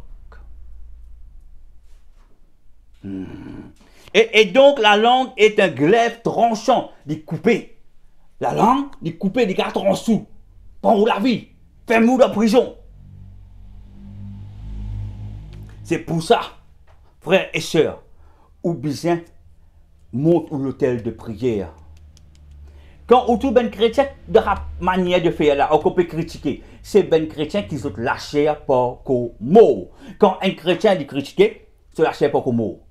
Et donc la langue est un glaive tranchant, dit couper. La langue, dit couper des cartes en sous. Prends-vous la vie, fais-vous la prison. C'est pour ça, frères et sœurs, ou bien monte ou l'hôtel de prière. Quand on trouve un chrétien de la manière de faire là, on peut critiquer. C'est ben chrétien qui sont lâchés par comme mot. Quand un chrétien dit critiquer, c'est lâché par comme mot.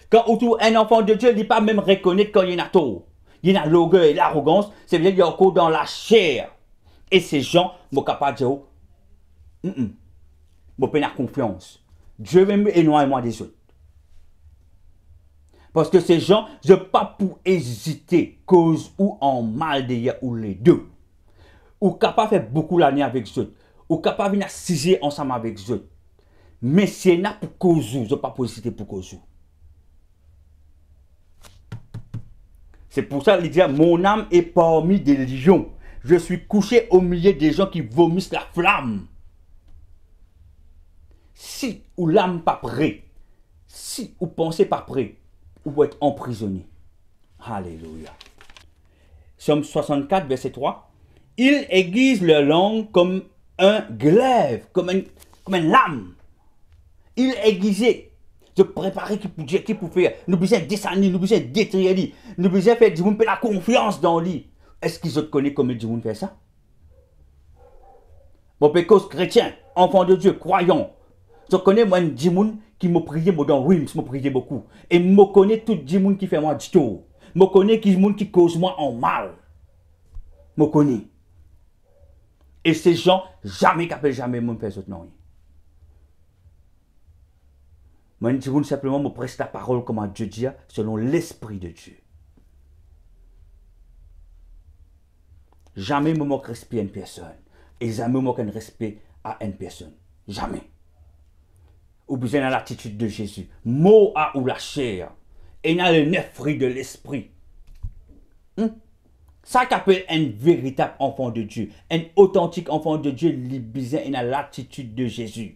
Quand on trouve un enfant de Dieu, il ne pas même reconnaître quand il y a tort. Il y a l'orgueil, l'arrogance, c'est bien qu'il y a encore dans la chair. Et ces gens sont capables de dire, je peux avoir confiance. Dieu veut me éloigner des autres. Parce que ces gens, je n'ai pas pour hésiter, cause ou en mal d'ailleurs, ou les deux. Ou capable de faire beaucoup l'année avec eux. Ou capable de venir siéger ensemble avec eux. Mais c'est là pour cause, je n'ai pas pour hésiter pour cause. C'est pour ça qu'il dit, mon âme est parmi des lions. Je suis couché au milieu des gens qui vomissent la flamme. Si ou l'âme pas prêt, si ou pensez pas prêt, ou vous êtes emprisonné. Alléluia. Somme 64, verset 3. Ils aiguisent leur langue comme un glaive, comme une lame. Ils aiguisent. Se préparer qui pour faire. Nous besoin descendre, nous besoin détruire, nous besoin faire du monde la confiance dans lui. Est-ce qu'ils autres connaissent comment du monde fait ça? Bon, parce que chrétien, enfant de Dieu, croyant, je connais moi du monde qui m'a prié dans Rims, m'a prié beaucoup. Et je connais tout du monde qui fait moi du tout. Je connais qui monde qui cause moi en mal. Je connais. Et ces gens, jamais qu'appellent jamais mon père autre non. Moi, je dis simplement, me preste la parole comme Dieu dit, selon l'Esprit de Dieu. Jamais me manque respect à une personne. Et jamais me manque un respect à une personne. Jamais. Ou besoin dans l'attitude de Jésus. Mot à ou la chair. Et il y a les 9 fruits de l'Esprit. Ça qu'appelle un véritable enfant de Dieu. Un authentique enfant de Dieu, il besoin dans l'attitude de Jésus.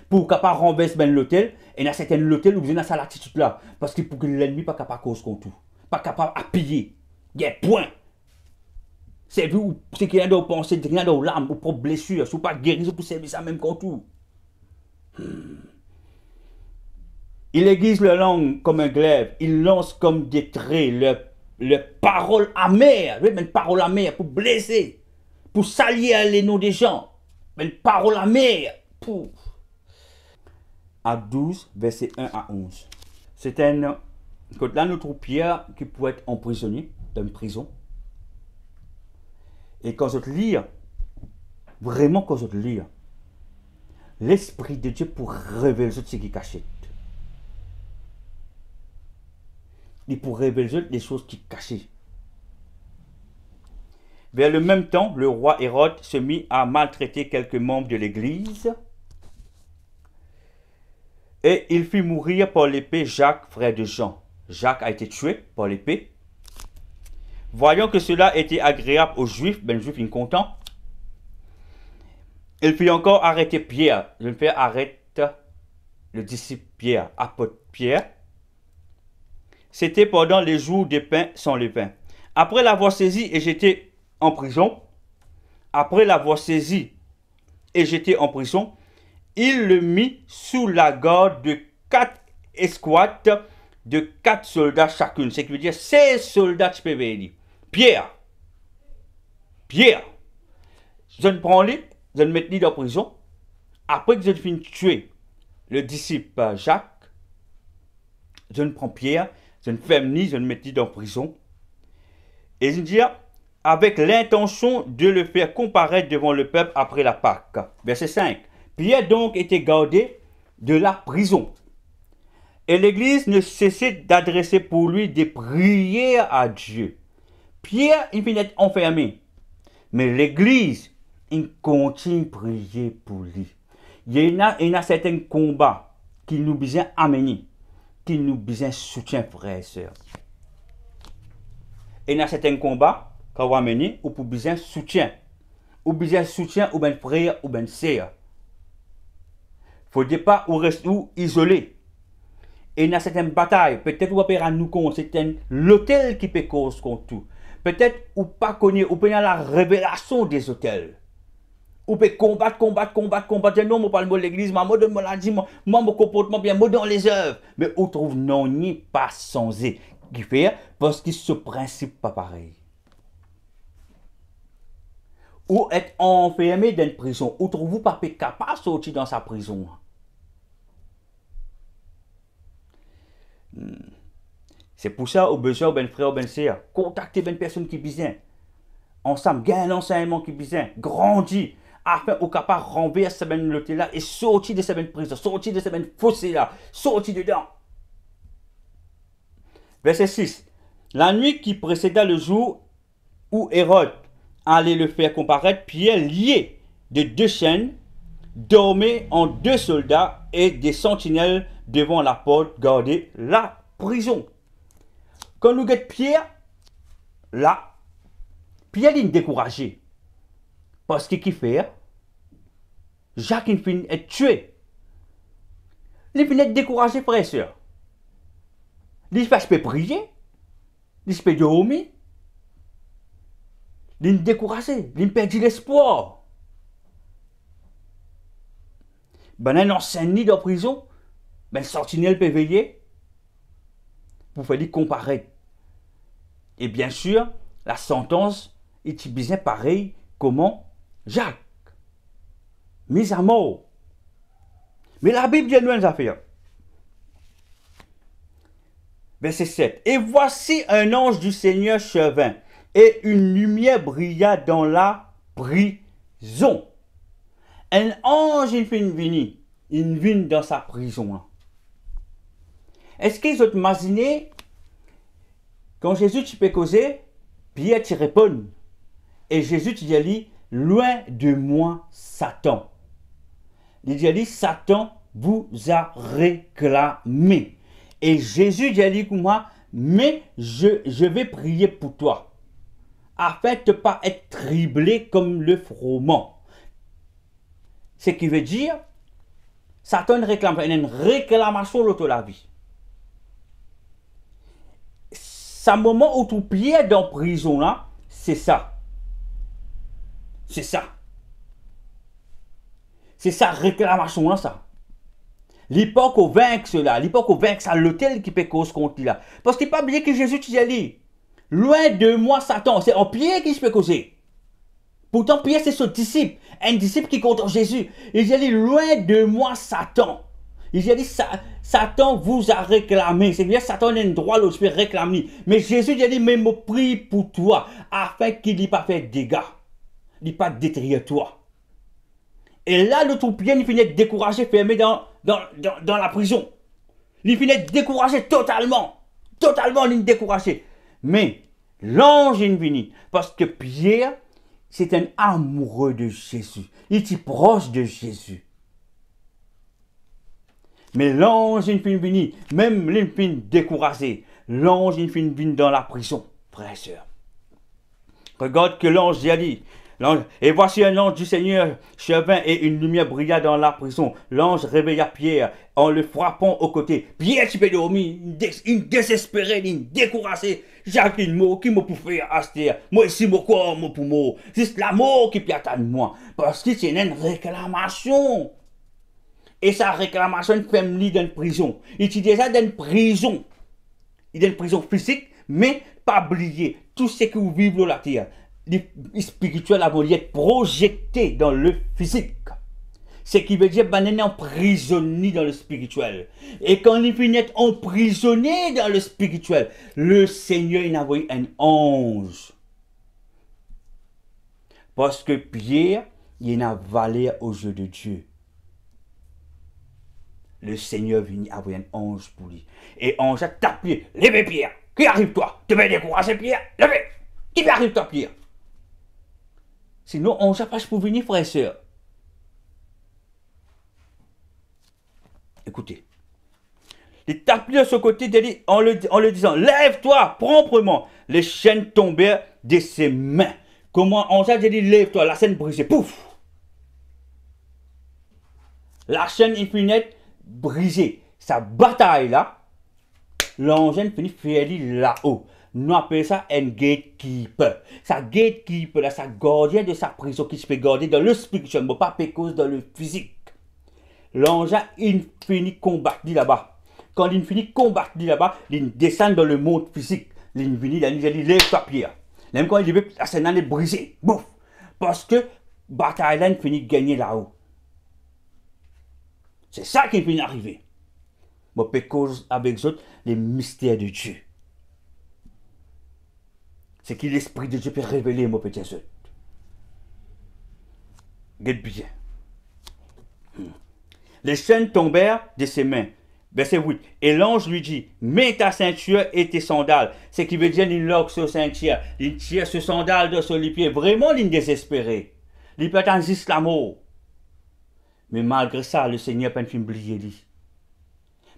Pour capable renverser ben l'hôtel, et dans certains hôtels où vous avez cette attitude là, parce que pour que l'ennemi pas capable cause contre tout, pas capable à piller, il y a point. C'est vous, c'est qu'il y a de penser, il y a de larmes, ou pour blessure, ou pas guérison pour servir ça même contre tout. Il aiguise leur langue comme un glaive, il lance comme des traits leur parole amère, une parole amère pour blesser, pour salir les noms des gens, une parole amère pour. À 12, verset 1 à 11. C'est un. Quand là, nous trouvons Pierre qui pourrait être emprisonné dans une prison. Et quand je te lis, vraiment quand je te lis, l'Esprit de Dieu pour révéler ce qui est caché. Il pour révéler les choses qui sont cachées. Vers le même temps, le roi Hérode se mit à maltraiter quelques membres de l'Église. Et il fit mourir par l'épée Jacques, frère de Jean. Jacques a été tué par l'épée. Voyant que cela était agréable aux Juifs, ben les Juifs sont contents. Il fit encore arrêter Pierre. Je fais arrêter le disciple Pierre, apôtre Pierre. C'était pendant les jours des pains sans levain. Après l'avoir saisi et j'étais en prison, il le mit sous la garde de 4 escouades de 4 soldats chacune. Ce qui veut dire 16 soldats de PVD. Pierre, je ne prends lui, je ne mets lui dans la prison. Après que je finis de tuer le disciple Jacques, je ne prends Pierre, je ne ferme ni, je ne mets lui dans la prison. Et je dis, avec l'intention de le faire comparaître devant le peuple après la Pâque. Verset 5. Pierre donc était gardé de la prison. Et l'Église ne cessait d'adresser pour lui des prières à Dieu. Pierre, il finit enfermé. Mais l'Église, il continue de prier pour lui. Il y a certains combats qui nous besoin amener, qui nous besoin soutien, frères et sœurs. Et il y a certains combats qu'on va amener ou pour besoin soutien. Ou besoin soutien ou bien frère ou bien sœur. Il ne faut pas rester isolé. Et il y a certaines batailles, peut-être on va nous compte, c'est l'hôtel qui peut cause contre tout. Peut-être ou pas connaître, ou peut y avoir la révélation des hôtels. Ou peut combattre. Non, on parle de l'église, moi, de me dit, moi, mon comportement bien, moi, dans les œuvres. Mais on trouve non, ni pas sans qui fait, parce que ce principe pas pareil. Ou être enfermé dans une prison, ou trouvez-vous pas capable de sortir dans sa prison. C'est pour ça, au besoin, ben frère, ben sœur, contactez ben personne qui besoin. Ensemble, gagnez un enseignement qui besoin, grandit, afin au capable de renverser ben l'hôtel là et sortir de cette prison, sortir de cette fossé là, sortir dedans. Verset 6. La nuit qui précéda le jour où Hérode allait le faire comparaître, Pierre, lié de 2 chaînes, dormait en 2 soldats et des sentinelles devant la porte gardaient la prison. Quand nous guettons Pierre, là, Pierre il est découragé. Parce qu'il fait, Jacques il finit être tué. Il finit être découragé, frère et soeur. Il peut prier, il peut dormir. Il est découragé, il perd l'espoir. Ben un ancien nid de prison, ben sentinelle peut veiller pour faire lui comparer. Et bien sûr, la sentence est bien pareil comment Jacques, mis à mort. Mais la Bible dit nous une affaire. Verset 7. Et voici un ange du Seigneur survint, et une lumière brilla dans la prison. Un ange, il vient dans sa prison. Est-ce qu'ils ont imaginé, quand Jésus tu peux causer, Pierre tu réponds. Et Jésus tu dit, loin de moi, Satan. Il dit, Satan vous a réclamé. Et Jésus dit, moi, mais je vais prier pour toi, afin de ne pas être triblé comme le froment. Ce qui veut dire, Satan réclame une réclamation de la vie. Ce moment où tu Pierre dans la prison, là, c'est ça. C'est ça. C'est ça, réclamation, là, ça. Il pas qu'on vaincre cela, il pas qu'on vaincre ça, l'autel qui peut cause contre là. Parce qu'il n'est pas oublié que Jésus te dit, loin de moi Satan, c'est en Pierre qui se peut causer. Pourtant Pierre c'est son disciple, un disciple qui contre Jésus. Il dit, loin de moi Satan. Il dit, Satan vous a réclamé. C'est bien Satan a un droit de réclamer. Mais Jésus dit, mais je prie pour toi, afin qu'il n'ait pas fait de dégâts. Il n'ait pas détruire toi. Et là, le tout Pierre, il finit découragé, fermé dans la prison. Il finit découragé totalement. Totalement, il est découragé. Mais l'ange est venu. Parce que Pierre, c'est un amoureux de Jésus. Il est proche de Jésus. Mais l'ange est venu. Même il finit découragé. L'ange est venu dans la prison, frère et soeur. Regarde que l'ange a dit. Et voici un ange du Seigneur survint et une lumière brilla dans la prison. L'ange réveilla Pierre en le frappant au côté. Pierre, tu peux dormir, il désespéré, il découragé. Jacques, il mot qui m'a pour faire acheter. Moi ici, mon corps, mon poumon. C'est la mort qui peut attendre moi. Parce que c'est une réclamation. Et sa réclamation fait me dans une prison. Il est déjà dans une prison. Il est dans une prison physique, mais pas oublier tout ce que vous vivez dans la terre. Le spirituel a voulu être projeté dans le physique. Ce qui veut dire qu'on est emprisonné dans le spirituel. Et quand il finit d'être emprisonné dans le spirituel, le Seigneur il a envoyé un ange. Parce que Pierre, il a valé aux yeux de Dieu. Le Seigneur vient envoyer un ange pour lui. Et l'ange a tapé. Levez Pierre. Qui arrive toi? Tu veux décourager Pierre? Levez. Qui arrive toi Pierre? Sinon, on ne sait pas pour venir, frère et soeur. Écoutez. Il tape de ce côté en le disant, lève-toi promptement. Les chaînes tombèrent de ses mains. Comment on a dit, lève-toi, la chaîne brisée. Pouf! La chaîne infinie brisée. Sa bataille là, l'ange finit faire là-haut. Nous appelons ça un gatekeeper. Sa gatekeeper, là, sa gardien de sa prison qui se fait garder dans le spirituel, mais pas cause dans le physique. L'ange il finit combattre là-bas. Quand il finit combattre là-bas, il descend dans le monde physique. Il finit, il dit, lève-toi Pierre. Même quand il veut, la scène est brisée. Bouf. Parce que bataille là, il finit de gagner là-haut. C'est ça qui finit d'arriver. Mais peut cause avec eux les mystères de Dieu. C'est que l'Esprit de Dieu peut révéler, mon petit soeur. Regarde bien. Les chaînes tombèrent de ses mains. Verset 8. Et l'ange lui dit, mets ta ceinture et tes sandales. Ce qui veut dire, il loque sur ceinture. Il tire ce sandale de sur les pieds. Vraiment, il est désespéré. Il peut être juste la mort. Mais malgré ça, le Seigneur peut pas oublier lui.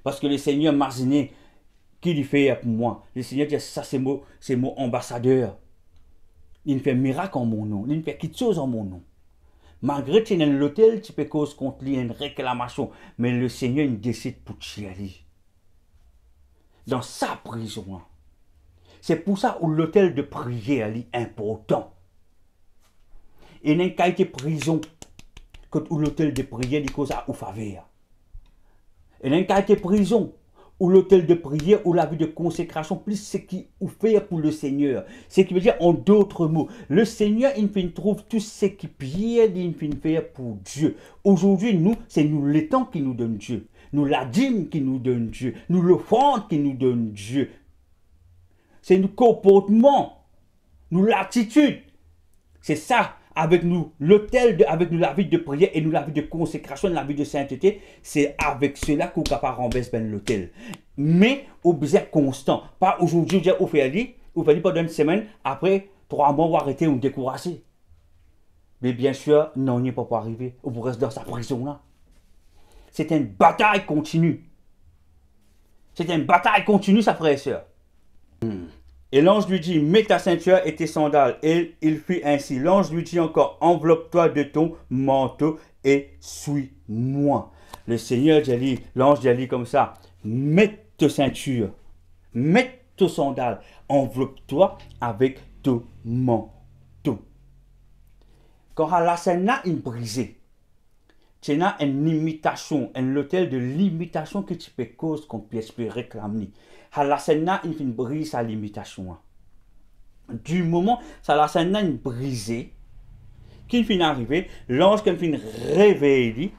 Parce que le Seigneur m'a imaginé qu'il fait pour moi. Le Seigneur dit, ça c'est mon ambassadeur. Il fait miracle en mon nom. Il fait quelque chose en mon nom. Malgré que tu es dans l'hôtel, tu peux cause contre lui une réclamation. Mais le Seigneur, il décide pour te aller. Dans sa prison. C'est pour ça que l'hôtel de prière est important. Il n'y a qu'à être prison que l'hôtel de prière est cause à ou faveur. Il n'y a qu'à être prison ou l'hôtel de prière ou la vie de consécration, plus ce qui ou fait pour le Seigneur. Ce qui veut dire, en d'autres mots, le Seigneur, il trouve tout ce qui pied, il fait pour Dieu. Aujourd'hui, nous, c'est nous le temps qui nous donne Dieu. Nous la dîme qui nous donne Dieu. Nous l'offrande qui nous donne Dieu. C'est nous comportement, nous l'attitude. C'est ça. Avec nous, l'autel, avec nous la vie de prière et nous la vie de consécration, la vie de sainteté, c'est avec cela qu'on est capable de renverser l'autel. Mais au besoin constant. Pas aujourd'hui, on fait dit pendant une semaine, après 3 mois, on va arrêter ou décourager. Mais bien sûr, non, il n'y a pas arriver. On vous reste dans sa prison là. C'est une bataille continue. C'est une bataille continue, ça frère et soeur. Et l'ange lui dit, mets ta ceinture et tes sandales. Et il fit ainsi. L'ange lui dit encore, enveloppe-toi de ton manteau et suis-moi. Le Seigneur dit, l'ange dit comme ça, mets ta ceinture, mets tes sandales, enveloppe-toi avec ton manteau. Quand la scène est brisée, tu as une limitation, un hôtel de limitation que tu peux causer qu'on peut réclamer. La scène il brise sa limitation. Du moment ça la scène est brisée, qu'il finit arrivé, l'ange qui finit réveiller,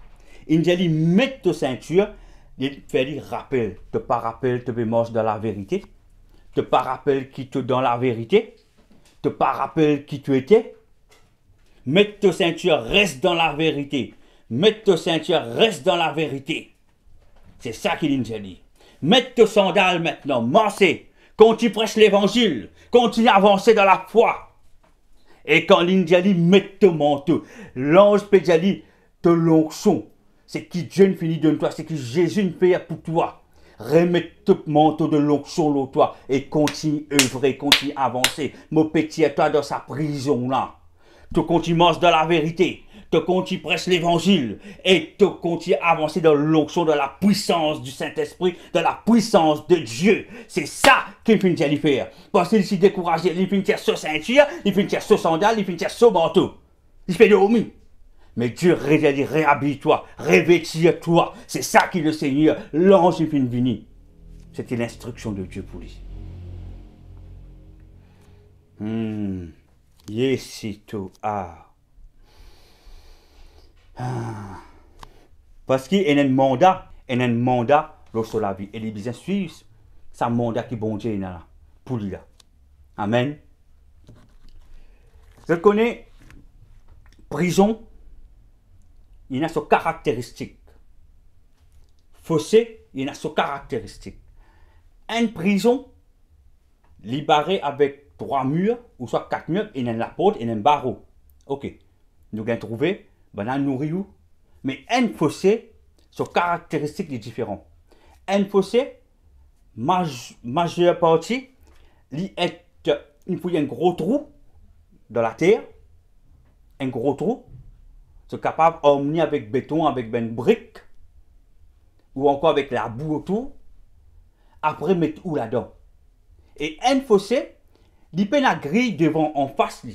il dit mettre ta ceinture, il fait dire rappel, te pas rappel, te marche dans la vérité, te pas rappel qui te dans la vérité, te pas rappel qui tu étais, mettre ta ceinture, reste dans la vérité. Mets ta ceinture, reste dans la vérité. C'est ça qu'il dit. Mets tes sandales maintenant, marchez. Continue prêche l'évangile. Continue à avancer dans la foi. Et quand l'Indiali met ton manteau, l'ange peut dire te l'onction. C'est qui Dieu finit de toi, c'est qui Jésus fait pour toi. Remets ton manteau de l'onction sur toi et continue à œuvrer, continue à avancer. Mon petit à toi dans sa prison là. Tu continues dans la vérité. Te continue prêche l'évangile et te continue à avancer dans l'onction, dans la puissance du Saint-Esprit, dans la puissance de Dieu. C'est ça qu'il finit à faire. Parce qu'il s'est découragé, il finit sur ceinture, il finit sur sandales, il finit sur manteau. Il fait dormir. Mais Dieu dit réhabille-toi, revêtis-toi. C'est ça qui est le Seigneur. L'ange il finit venir. C'était l'instruction de Dieu pour lui. Yesito a. Parce qu'il y a un mandat lorsque la vie. Et les besoin suivre ce mandat qui bon Dieu là pour lui là. Amen. Je connais prison, il y a ses caractéristiques. Fossé, il y a ses caractéristiques. Une prison libérée avec 3 murs ou soit 4 murs, il y a la porte et un barreau. Ok, nous avons trouvé. Ben, nourriou. Mais un fossé, son caractéristique est différent. Un fossé, majeure partie, il faut y a un gros trou dans la terre, un gros trou, c'est capable d'emmener avec béton, avec une brique, ou encore avec la boue autour, après mettre où là-dedans. Et un fossé, il peut la grille devant en face,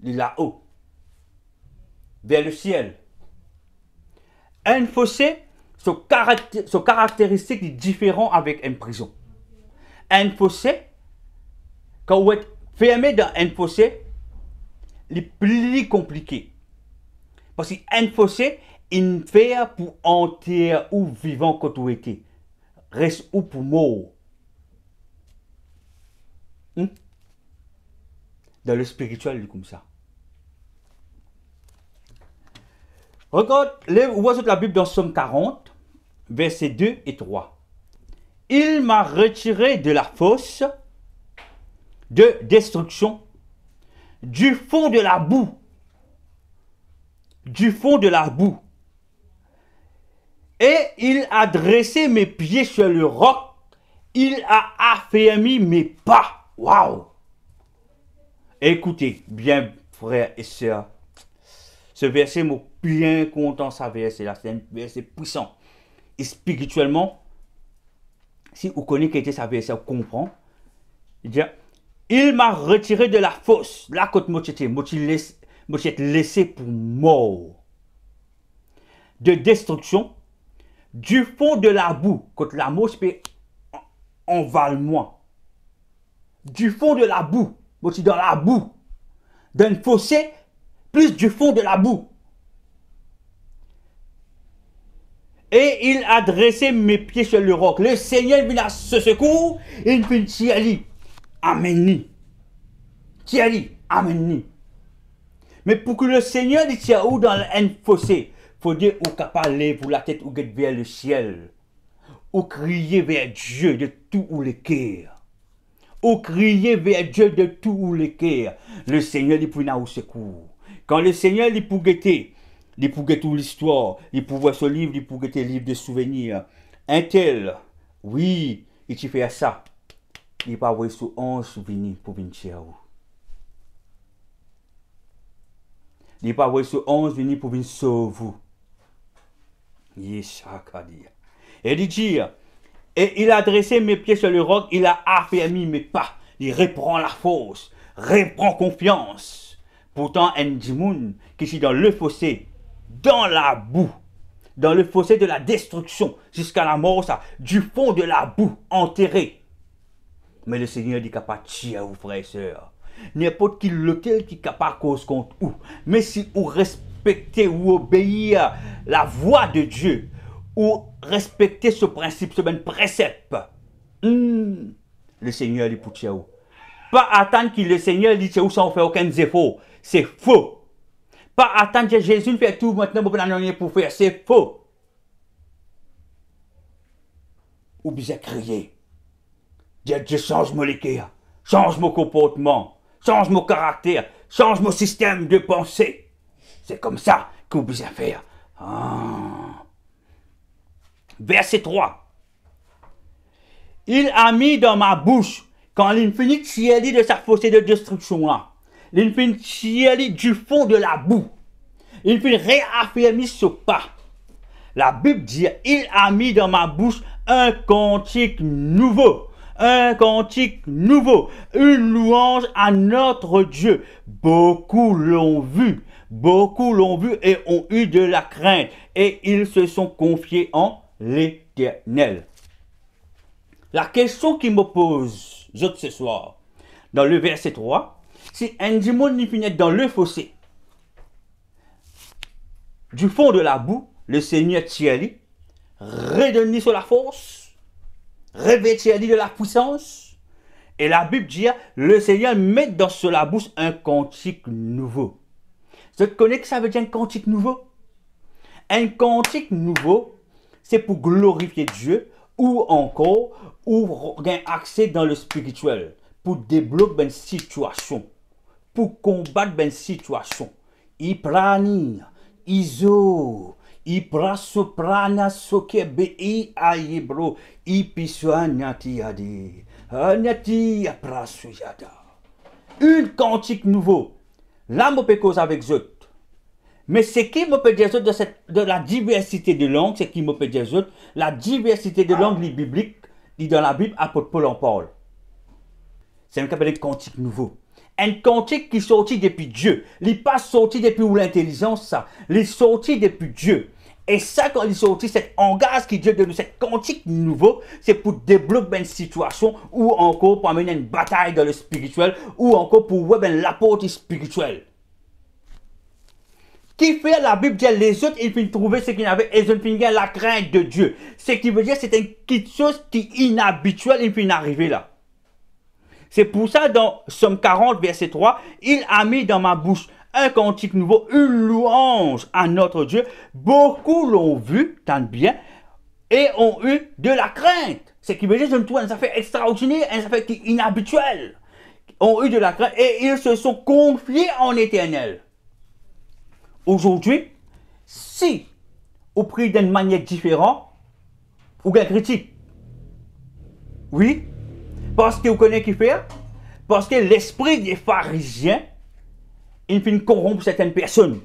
là-haut. Vers le ciel. Un fossé, son caractéristique est différent avec une prison. Un fossé, quand vous êtes fermé dans un fossé, il est plus compliqué. Parce qu'un fossé, il fait pour entier ou vivant que tu étais. Reste ou pour mort. Dans le spirituel, il est comme ça. Regarde, oiseau de la Bible dans Somme 40, versets 2 et 3. Il m'a retiré de la fosse de destruction, du fond de la boue. Du fond de la boue. Et il a dressé mes pieds sur le roc. Il a affermi mes pas. Waouh! Écoutez, bien, frères et sœurs, ce verset m'a bien content, ce verset-là. C'est un verset puissant. Et spirituellement, si vous connaissez quel était ce verset, vous comprenez. Il m'a retiré de la fosse, là, quand je laissé pour mort, de destruction, du fond de la boue, quand la mouche peut envale-moi, du fond de la boue, moi je suis dans la boue, d'un fossé, plus du fond de la boue. Et il a dressé mes pieds sur le roc. Le Seigneur vient à ce secours, il me dit, Amen. Tiali, Amen. Mais pour que le Seigneur dit où dans un fossé, il faut dire où capable lever pour la tête ou guetter vers le ciel. Ou crier vers Dieu de tout ou les cœurs. Ou crier vers Dieu de tout ou les cœurs. Le Seigneur dit pour nous au secours. Quand le Seigneur dit pour guetter, il pour guetter l'histoire, il pour voir ce livre, il pour guetter le livre de souvenirs. Un tel, oui, il te fait ça. Il va voir ce ange venir pour venir chez vous. Il va voir ce ange venir pour venir sauver vous. Et il dit, et il a dressé mes pieds sur le roc, il a affermi mes pas, il reprend la force, reprend confiance. Pourtant, un dimoun qui est dans le fossé, dans la boue, dans le fossé de la destruction, jusqu'à la mort, ça, du fond de la boue, enterré. Mais le Seigneur dit capable de tuer vous, frères et sœurs. N'importe qui l'hôtel qui est capable de cause contre vous. Mais si vous respectez ou obéissez la voix de Dieu, ou respectez ce principe, ce même précepte, le Seigneur dit pour tuer vous. Pas attendre que le Seigneur dit où sans faire aucun effort. C'est faux. Pas attendre que Jésus fait tout maintenant pour faire. C'est faux. Ou bien crier. Dieu change mon cœur, change mon comportement, change mon caractère, change mon système de pensée. C'est comme ça que vous pouvez faire. Verset 3. Il a mis dans ma bouche, quand l'infini tieli de sa fossé de destruction là, l'infini tieli du fond de la boue, l'infini réaffirmer ce pas. La Bible dit, il a mis dans ma bouche un cantique nouveau. Un cantique nouveau, une louange à notre Dieu. Beaucoup l'ont vu et ont eu de la crainte et ils se sont confiés en l'Éternel. La question qui me pose ce soir, dans le verset 3, si un démon finit dans le fossé, du fond de la boue, le Seigneur Thierry, redonne sur la force, revêtir de la puissance. Et la Bible dit, le Seigneur met dans la bouche un cantique nouveau. Vous connaissez que ça veut dire un cantique nouveau? Un cantique nouveau, c'est pour glorifier Dieu, ou encore, ou gagner accès dans le spirituel, pour débloquer une situation, pour combattre une situation. Iprani, iso, Iprasoprana sokebe ayebro ipiswanyati adi anyati aprasuyada. Une cantique nouveau. Là, je peux causer avec eux. Mais ce qui me peut dire de la diversité de langues, c'est qui me peut dire la diversité de langues bibliques, dit dans la Bible, apôtre Paul en parle. C'est un appelé cantique nouveau. Un cantique qui sortit depuis Dieu. Il n'est pas sorti depuis où l'intelligence, ça. Il est sorti depuis Dieu. Et ça, quand il est sorti, cet engagement qui Dieu donne, cet cantique nouveau, c'est pour débloquer une situation ou encore pour amener une bataille dans le spirituel ou encore pour voir l'apôtre spirituel. Qui fait la Bible dit les autres, ils finissent trouver ce qu'ils avaient et ils finissent la crainte de Dieu. Ce qui veut dire c'est quelque chose qui est inhabituel, ils finissent arriver là. C'est pour ça dans Somme 40, verset 3, il a mis dans ma bouche un cantique nouveau, une louange à notre Dieu. Beaucoup l'ont vu, tant bien, et ont eu de la crainte. Ce qui veut dire que c'est une affaire extraordinaire, une affaire inhabituelle. Ont eu de la crainte et ils se sont confiés en l'Éternel. Aujourd'hui, si, au prix d'une manière différente, ou bien critique, oui, parce que vous connaissez qui faire, Parce que l'esprit des pharisiens, il finit corrompre certaines personnes.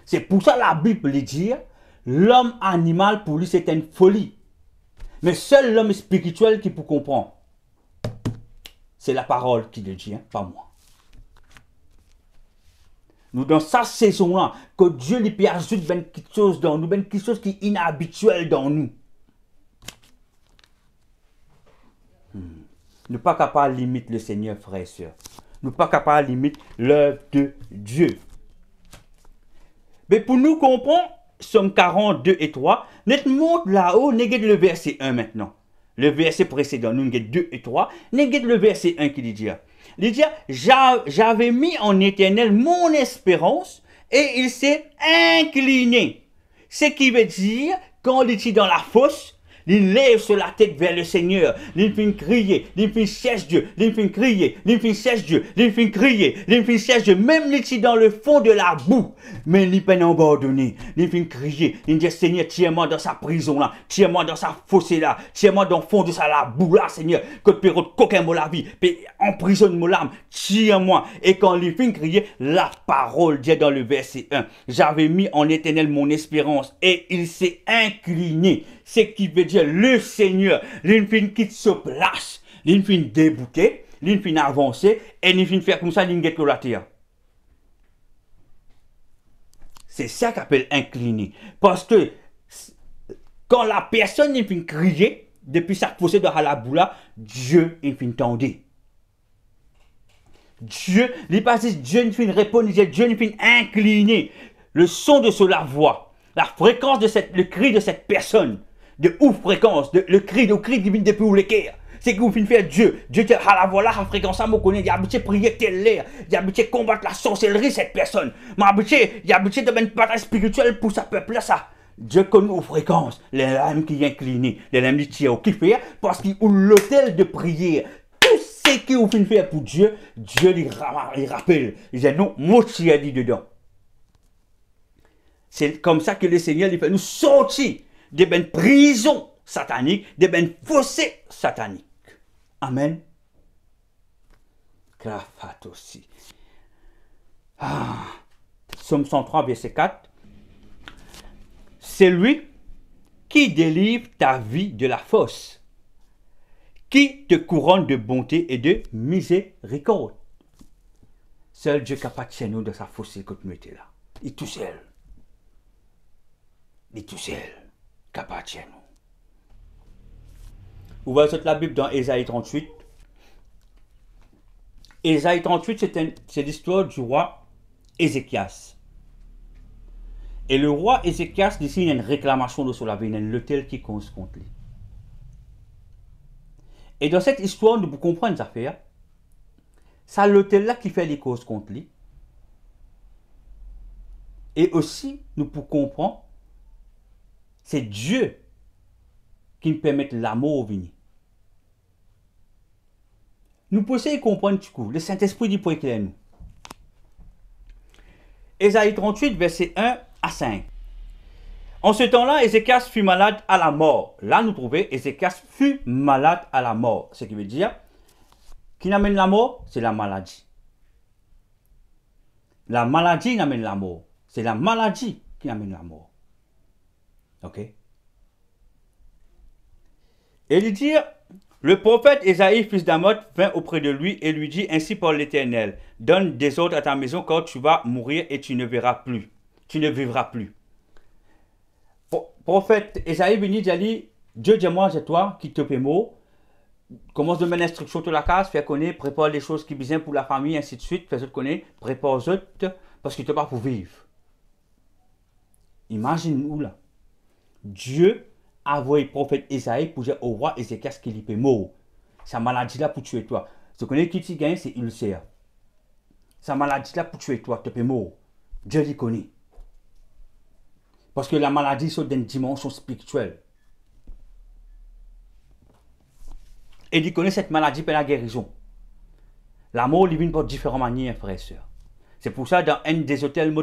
C'est pour ça que la Bible dit, l'homme animal pour lui c'est une folie. Mais seul l'homme spirituel qui peut comprendre. C'est la parole qui le dit, hein, pas moi. Nous, dans sa saison-là, que Dieu lui peut ajouter quelque chose dans nous, quelque chose qui est inhabituel dans nous. Nous pas capables de limiter le Seigneur, frères et sœurs. Nous pas capables de limiter l'œuvre de Dieu. Mais pour nous comprendre, Somme 42 et 3, nous monte là-haut, nous avons le verset 1 maintenant. Le verset précédent, nous avons 2 et 3, nous avons le verset 1 qui dit, il dit, j'avais mis en Éternel mon espérance et il s'est incliné. Ce qui veut dire, quand il est dans la fosse, il lève sur la tête vers le Seigneur. Il fait crier. Il fait chercher Dieu. Il fait crier. Il fait chercher Dieu. Il fait crier. Il fait chercher Dieu. Même il est dans le fond de la boue. Mais il n'est pas abandonné. Il fait crier. Il dit, Seigneur, tiens-moi dans sa prison là. Tiens-moi dans sa fossé là. Tiens-moi dans le fond de sa la boue là, Seigneur. Que tu peux coquin mon la vie. Emprisonne mon âme. Tiens-moi. Et quand il fait crier, la parole dit dans le verset 1. J'avais mis en Éternel mon espérance et il s'est incliné. Ce qui veut dire le Seigneur, il quitte se place, il débouter, il avancer, et il faire comme ça, il get la terre. C'est ça qu'on appelle incliner. Parce que quand la personne il crier, depuis sa fossé dans la boule, Dieu il tendre. Dieu, il passe, Dieu il répondre, Dieu il incliner. Le son de la voix, la fréquence de le cri de cette personne. De ouf fréquence, le cri qui vient depuis où l'équerre. C'est que vous finissez faire Dieu. Dieu dit, ah la voilà, la fréquence, ça me connaît. Il a habitué prier tel l'air. Il a habitué combattre la sorcellerie, cette personne. Il a habitué de mettre une bataille spirituelle pour sa peuple là, ça. Dieu connaît aux fréquences. Les âmes qui sont inclinées. Les âmes qui tirent au fait parce qu'il a l'autel de prière. Tout ce que vous finissez faire pour Dieu, Dieu lui rappelle. Il dit, non, moi je dit dedans. C'est comme ça que le Seigneur il fait nous sortir des bennes prisons sataniques, des bennes fossés sataniques. Amen. Grafat aussi. Somme 103, verset 4. C'est lui qui délivre ta vie de la fosse, qui te couronne de bonté et de miséricorde. Seul Dieu capable de nous de sa fosse que tu étais là. Il est tout seul. Il est tout seul. Capable de nous. Vous voyez la Bible dans Ésaïe 38. Ésaïe 38, c'est l'histoire du roi Ézéchias. Et le roi Ézéchias, ici, il y a une réclamation de son vie, il y a un l'autel qui cause contre lui. Et dans cette histoire, nous pouvons comprendre cette affaire. C'est l'autel-là qui fait les causes contre lui. Et aussi, nous pouvons comprendre, c'est Dieu qui nous permet l'amour au venir. Nous pouvons essayer de comprendre du coup. Le Saint-Esprit dit pour éclairer nous. Ésaïe 38, verset 1 à 5. En ce temps-là, Ézéchias fut malade à la mort. Là, nous trouvons, Ézéchias fut malade à la mort. Ce qui veut dire, qui n'amène la mort, c'est la maladie. La maladie n'amène la mort. C'est la maladie qui amène la mort. Ok? Et il dit, le prophète Ésaïe, fils d'Amoth, vint auprès de lui et lui dit, ainsi parle l'Éternel, donne des ordres à ta maison car tu vas mourir et tu ne verras plus. Tu ne vivras plus. Prophète Ésaïe venu dit, Dieu dit moi, c'est toi qui te paie mot. Commence de mettre l'instruction sur la case, faire connaître, prépare les choses qui besoin pour la famille, ainsi de suite, fais connaître, prépare autres, parce que tu n'es pas pour vivre. Imagine-nous là. Dieu a envoyé le prophète Ésaïe pour dire au roi Ézéchias qu'il est mort. Sa maladie là pour tuer toi. Ce qu'on est qui t'y gagne, c'est ulcère. Sa maladie là pour tuer toi, tu peux mort. Dieu l'y connaît. Parce que la maladie est dans une dimension spirituelle. Et il connaît cette maladie par la guérison. La mort, il vient par différentes manières, frères et sœurs. C'est pour ça, dans un des hôtels,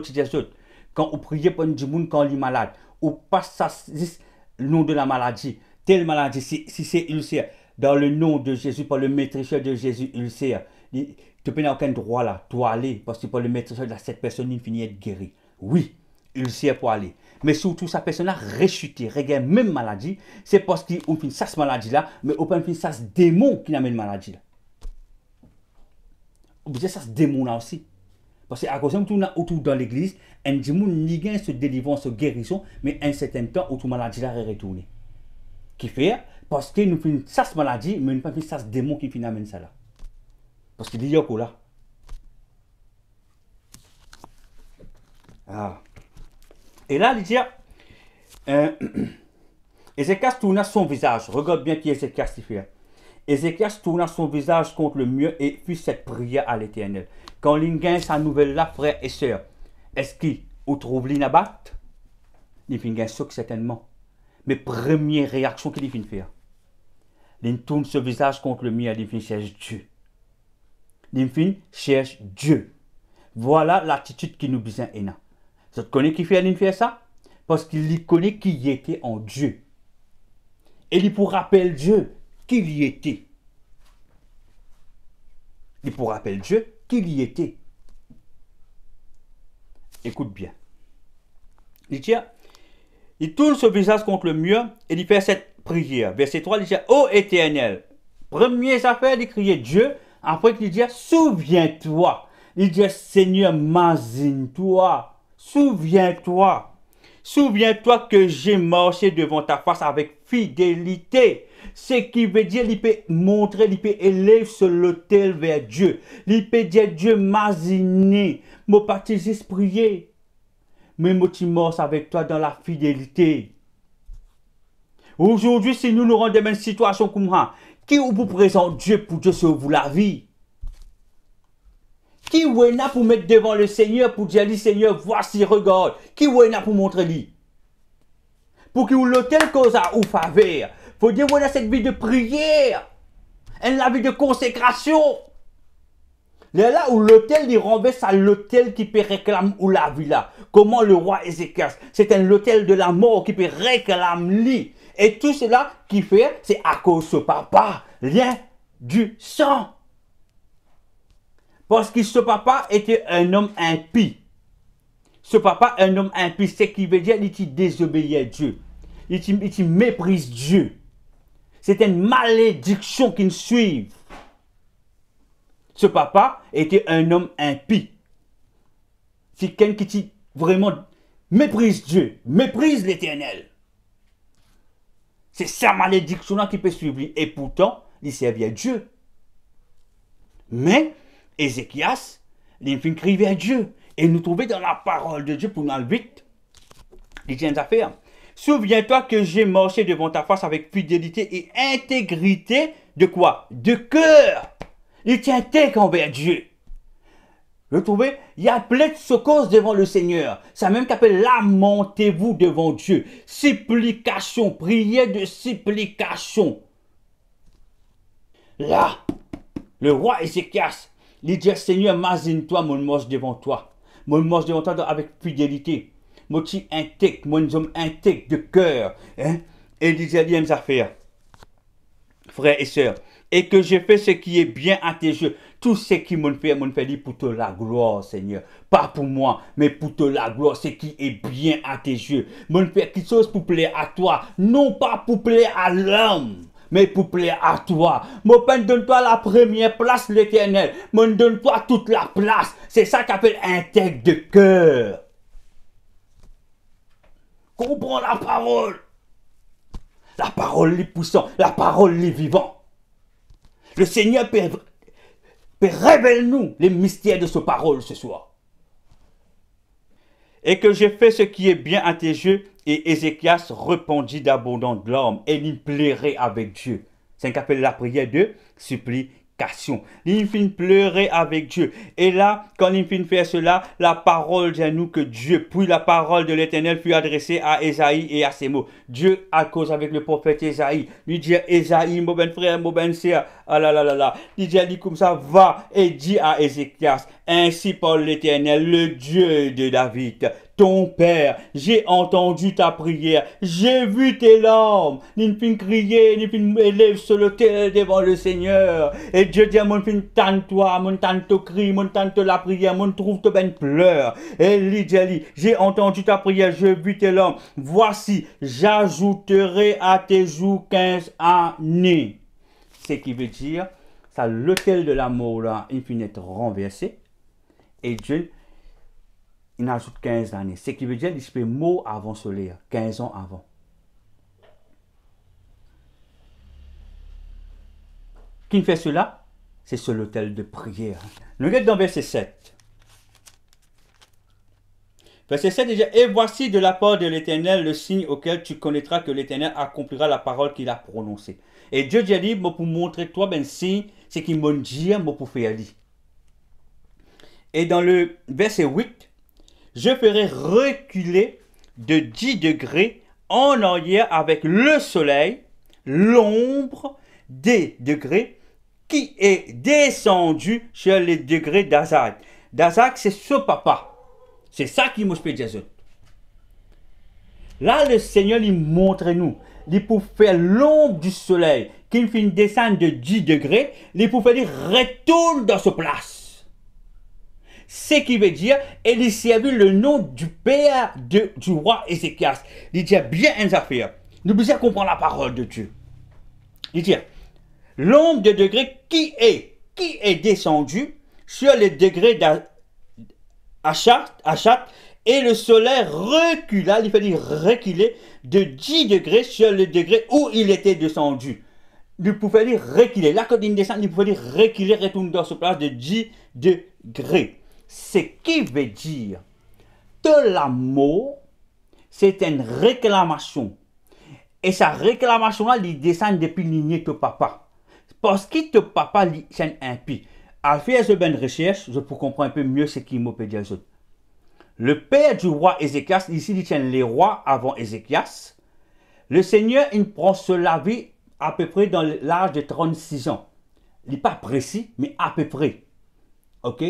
quand on prie pour un monde quand il est malade, on passe le nom de la maladie, telle maladie, si c'est ulcère, dans le nom de Jésus, par le maîtriseur de Jésus, ulcère. Tu n'as aucun droit là, tu aller, parce que par le maîtriseur de cette personne, il finit être guéri. Oui, ulcère pour aller. Mais surtout, sa personne a rechuté, regarde même maladie, c'est parce qu'on fait ça, cette maladie-là, mais on peut faire ça, ce démon qui amène maladie-là. Ou bien ça, ce démon-là aussi. Parce qu'à cause de tout autour dans l'église, un démon n'y gagne ce délivrance, ce guérison, mais un certain temps, où toute maladie-là est retournée. Qui fait, parce que nous faisons ça, cette maladie, mais nous ne faisons pas ça, ce démon qui amène ça là. Parce qu'il y a quoi là. Ah. Et là, il dit, Ézéchias tourna son visage. Regarde bien qui Ézéchias fait. Ézéchias tourna son visage contre le mur et fit cette prière à l'Éternel. Quand il gagne sa nouvelle là, frères et sœurs, est-ce qu'il trouve l'inabat? Il fait un choc certainement. Mais première réaction qu'il fait faire. Il tourne ce visage contre le mur et il cherche Dieu. Il cherche Dieu. Voilà l'attitude qui nous besoin. Vous connaissez qui fait faire ça? Parce qu'il connaît qui y était en Dieu. Et il pour rappeler Dieu qu'il y était. Il pour rappeler Dieu qu'il y était. Écoute bien. Il tourne son visage contre le mur et il fait cette prière. Verset 3, il dit, ô Éternel, première affaire, il criait Dieu. Après il dit, souviens-toi. Il dit, Seigneur, imagine-toi. Souviens-toi. Souviens-toi que j'ai marché devant ta face avec fidélité. Ce qui veut dire, il peut montrer, il peut élever sur l'autel vers Dieu. Il peut dire, Dieu, imagine. Mon parti, juste prier. Mais moi, tu marches avec toi dans la fidélité. Aujourd'hui, si nous nous rendons dans une situation comme ça, qui vous présente Dieu pour Dieu sauver la vie? Qui est là pour mettre devant le Seigneur pour dire, Seigneur, voici, regarde. Qui est là pour montrer lui? Pour qu'il l'autel cause à ou faveur. Faut dire, voilà cette vie de prière. Elle la vie de consécration. Là où l'autel, il renverse à l'autel qui peut réclamer ou la vie là. Comment le roi Ézéchias, c'est un l'autel de la mort qui peut réclamer lui. Et tout cela qui fait, c'est à cause de ce papa, lien du sang. Parce que ce papa était un homme impie. Ce papa, un homme impie, c'est ce qui veut dire qu'il désobéit à Dieu. Il méprise Dieu. C'est une malédiction qui nous suit. Ce papa était un homme impie. C'est quelqu'un qui vraiment méprise Dieu, méprise l'Éternel. C'est sa malédiction-là qui peut suivre. Et pourtant, il servait à Dieu. Mais, Ézéchias, il fait crier à Dieu. Et nous trouver dans la parole de Dieu pour nous vite. Il tient à faire. Souviens-toi que j'ai marché devant ta face avec fidélité et intégrité de quoi? De cœur. Il tient tête envers Dieu. Vous trouvez? Il y a plein de secours devant le Seigneur. Ça même qu'appelle lamentez-vous devant Dieu. Supplication, prière de supplication. Là, le roi Ézéchias, il dit, Seigneur, imagine-toi, mon marche devant toi. Mon marche devant toi avec fidélité. Mon petit intègre, mon homme intègre de cœur. Hein? Et il dit, il y a une affaire, frères et sœurs. Et que je fais ce qui est bien à tes yeux. Tout ce qui m'ont fait dit pour te la gloire, Seigneur. Pas pour moi, mais pour te la gloire, ce qui est bien à tes yeux. M'ont fait quelque chose pour plaire à toi. Non pas pour plaire à l'homme, mais pour plaire à toi. Mon Père, donne-toi la première place, l'Éternel. Mon donne-toi toute la place. C'est ça qu'appelle intègre de cœur. Comprends la parole. La parole est puissante. La parole est vivante. Le Seigneur peut révéler-nous les mystères de sa parole ce soir. Et que j'ai fait ce qui est bien à tes yeux. Et Ézéchias répondit d'abondantes larmes. Et il pleurait avec Dieu. C'est ce qu'on appelle la prière de supplication. Il finit pleurer avec Dieu. Et là, quand il finit faire cela, la parole dit à nous que Dieu, puis la parole de l'Éternel fut adressée à Ésaïe et à ses mots. Dieu, à cause avec le prophète Ésaïe, lui dit à Ésaïe, mon ben frère, mon ben sœur, ah là là là là, il dit comme ça, va et dis à Ézéchias, ainsi parle l'Éternel, le Dieu de David, ton Père, j'ai entendu ta prière, j'ai vu tes larmes, ni fin crier, ni fin élève sur l'autel devant le Seigneur. Et Dieu dit, mon fin tante toi, mon tante crie, mon tante la prière, mon trouve te ben pleure. Et lui dit, j'ai entendu ta prière, j'ai vu tes larmes. Voici, j'ajouterai à tes jours 15 années. Ce qui veut dire, ça l'autel de l'amour là, il finit d'être renversé. Et Dieu, il ajoute 15 années. Ce qui veut dire, il se fait mot avant solaire, 15 ans avant. Qui fait cela? C'est sur l'autel de prière. Nous regardons dans verset 7. Verset 7 déjà, et voici de la part de l'Éternel le signe auquel tu connaîtras que l'Éternel accomplira la parole qu'il a prononcée. Et Dieu dit, moi pour montrer toi, ben signe, c'est qu'il m'a dit, moi pour faire dit. Et dans le verset 8, je ferai reculer de 10 degrés en arrière avec le soleil, l'ombre des degrés qui est descendu sur les degrés d'Azak. D'Azak, c'est ce papa. C'est ça qui m'a fait dire. Là, le Seigneur, il montre nous. Il peut faire l'ombre du soleil qui fait une descente de 10 degrés. Il peut faire retourne dans ce place. Ce qui veut dire, il servit le nom du père du roi Ézéchias. Il dit bien une affaire. Nous devons comprendre la parole de Dieu. Il dit, l'ombre de degré qui est descendu sur les degrés d'Achat, et le soleil recula, il fallait reculer de 10 degrés sur le degré où il était descendu. Il pouvait dire reculer. Là, quand il descend, il pouvait dire reculer, retourner dans ce place de 10 degrés. Ce qui veut dire que l'amour, c'est une réclamation. Et sa réclamation-là, il descend depuis lignée de papa. Parce que ton papa, c'est un impie. À faire ce bonne recherche, je peux comprendre un peu mieux ce qu'il m'a dit. Le père du roi Ézéchias, ici, il tient les rois avant Ézéchias. Le Seigneur, il prend cela vie à peu près dans l'âge de 36 ans. Il n'est pas précis, mais à peu près. Ok?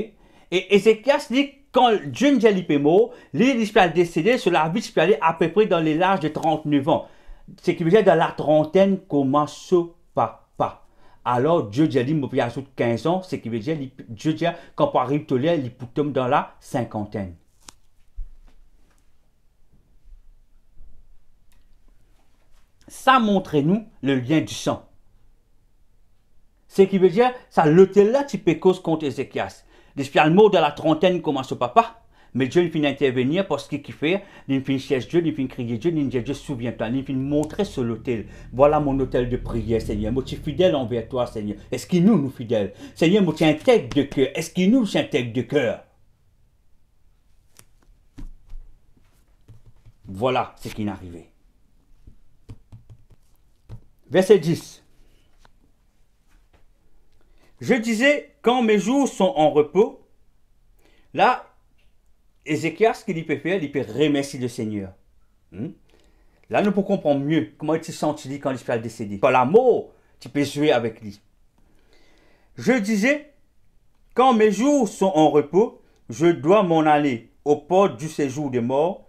Et Ézéchias dit, quand Dieu est mort, il peut décéder, cela vie peut aller à peu près dans l'âge de 39 ans. Ce qui veut dire dans la trentaine commence ce papa. Alors Dieu dit, il peut ajouter 15 ans, ce qui veut dire, Dieu dit, quand on arrive tout l'air, il peut tomber dans la cinquantaine. Ça montre-nous le lien du sang. Ce qui veut dire, ça l'autel là, tu peux cause contre Ézéchias. Depuis le mot de la trentaine commence au papa, mais Dieu finit intervenir parce qu'il fait, il finit chercher Dieu, il finit crier Dieu, il dit Dieu souviens-toi, il finit montrer sur l'autel. Voilà mon autel de prière, Seigneur. Moi, je suis fidèle envers toi, Seigneur. Est-ce qu'il nous fidèles? Seigneur, moi, tu es intègre de cœur. Est-ce qu'il nous intègre de cœur? Voilà ce qui est arrivé. Verset 10. Je disais, quand mes jours sont en repos, là, Ézéchias, ce qu'il peut faire, il peut remercier le Seigneur. Là, nous pouvons comprendre mieux comment il se sent quand il se fait décéder. Par l'amour, tu peux jouer avec lui. Je disais, quand mes jours sont en repos, je dois m'en aller aux portes du séjour des morts.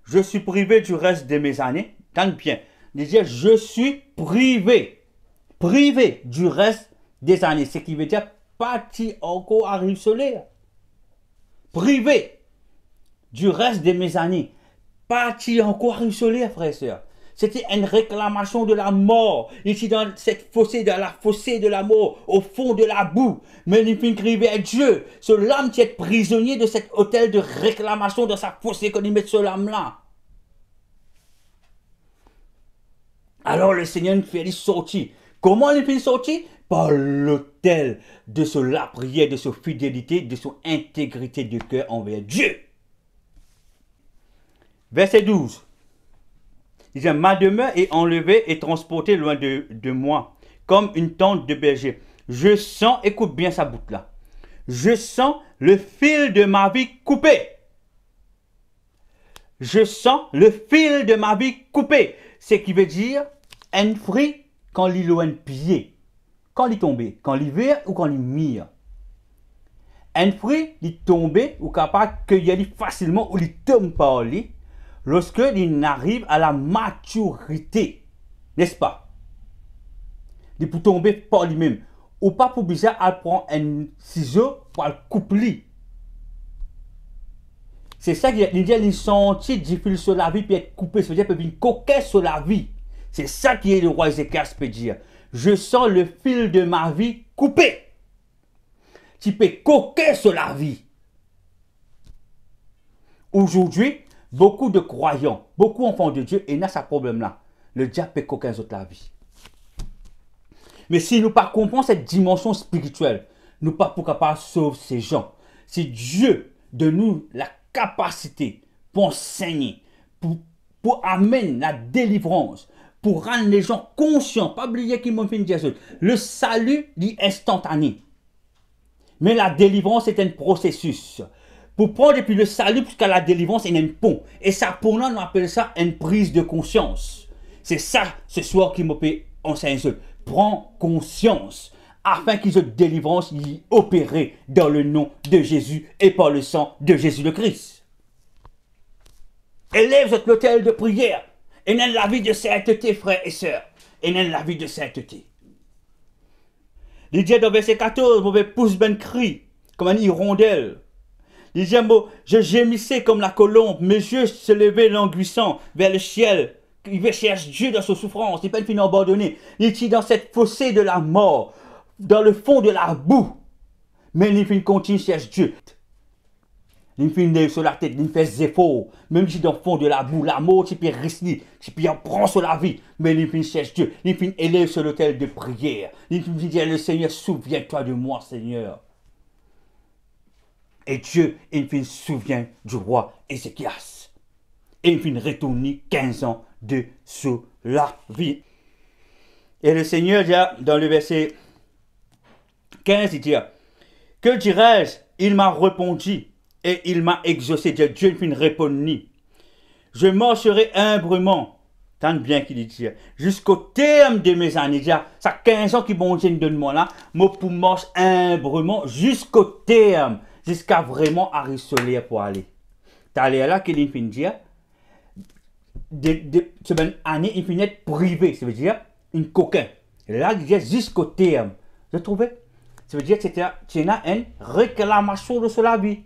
Je suis privé du reste de mes années. Tente bien. Dire, je suis privé du reste des années. Ce qui veut dire, parti encore à solaire. Privé du reste de mes années. Parti encore à solaire, frères et sœurs. C'était une réclamation de la mort. Ici, dans cette fossé, dans la fossé de la mort, au fond de la boue. Mais il finit crier à Dieu. Ce l'âme qui est prisonnier de cet hôtel de réclamation dans sa fossé quand il met ce lame-là. Alors le Seigneur nous fait sortir. Comment il fait sortir? Par l'autel de la prière, de sa fidélité, de son intégrité de cœur envers Dieu. Verset 12. Il dit, ma demeure est enlevée et transportée loin de moi, comme une tente de berger. Je sens, écoute bien sa boucle là. Je sens le fil de ma vie coupé. Je sens le fil de ma vie coupé. Ce qui veut dire, un fruit quand il a un pied. Quand il tombe, quand il vire ou quand il mire. Un fruit, il tombe, ou capable de cueillir facilement, ou il tombe par lui, lorsque il arrive à la maturité. N'est-ce pas? Il peut tomber par lui-même. Ou pas pour bizarre à prendre un ciseau pour le couper. C'est ça qu'il dit, il sentit du fil sur la vie puis être coupé, ça veut dire qu'il peut venir coquet sur la vie. C'est ça qui est le roi Ézéchias peut dire. Je sens le fil de ma vie coupé. Tu peux coquer sur la vie. Aujourd'hui, beaucoup de croyants, beaucoup d'enfants de Dieu, et n'a ce problème-là. Le diable peut coquer sur la vie. Mais si nous ne comprenons pas cette dimension spirituelle, nous ne sommes pas capables de sauver ces gens. C'est Dieu de nous la capacité pour enseigner, pour amener la délivrance, pour rendre les gens conscients. Pas oublier qu'ils m'ont fait dire le salut est instantané. Mais la délivrance est un processus. Pour prendre depuis le salut jusqu'à la délivrance, il y a un pont. Et ça, pour nous, on appelle ça une prise de conscience. C'est ça, ce soir, qui m'a fait enseigner. Prends conscience, afin qu'ils aient délivrance y opérer dans le nom de Jésus et par le sang de Jésus le Christ. Élève cet hôtel de prière. Et dans la vie de sainteté, frères et sœurs. Et dans la vie de sainteté. Il dit dans verset 14, mauvais pouce ben cri, comme une hirondelle. Il dit, je gémissais comme la colombe, mes yeux se levaient languissants vers le ciel. Il cherche Dieu dans sa souffrance, il peut pas abandonné. Il est dans cette fossé de la mort, dans le fond de la boue. Mais il continue à chercher Dieu. Il fait sur la tête, il fait des efforts. Même si dans le fond de la boue, la mort, tu peux rester, tu peux en prendre sur la vie. Mais il fait chercher Dieu. Il fait élève sur l'autel de prière. Il fait dire, le Seigneur, souviens-toi de moi, Seigneur. Et Dieu, il fait souvient du roi Ézéchias. Et il fait retourner 15 ans de sur la vie. Et le Seigneur dit dans le verset 15, il dit, que dirais-je? Il m'a répondu. Et il m'a exaucé. Dieu ne répond ni. Je marcherai humblement. Tant bien qu'il dit. Jusqu'au terme de mes années. Ça 15 ans qu'il bon Dieu donne moi là. Moi pour marcher humblement jusqu'au terme. Jusqu'à vraiment arriver pour aller. T'as là qu'il finit dire. C'est une année, il finit être privé. Ça veut dire une coquin. Et là, il dit jusqu'au terme. Vous trouvez? Ça veut dire que tu as une réclamation de la vie.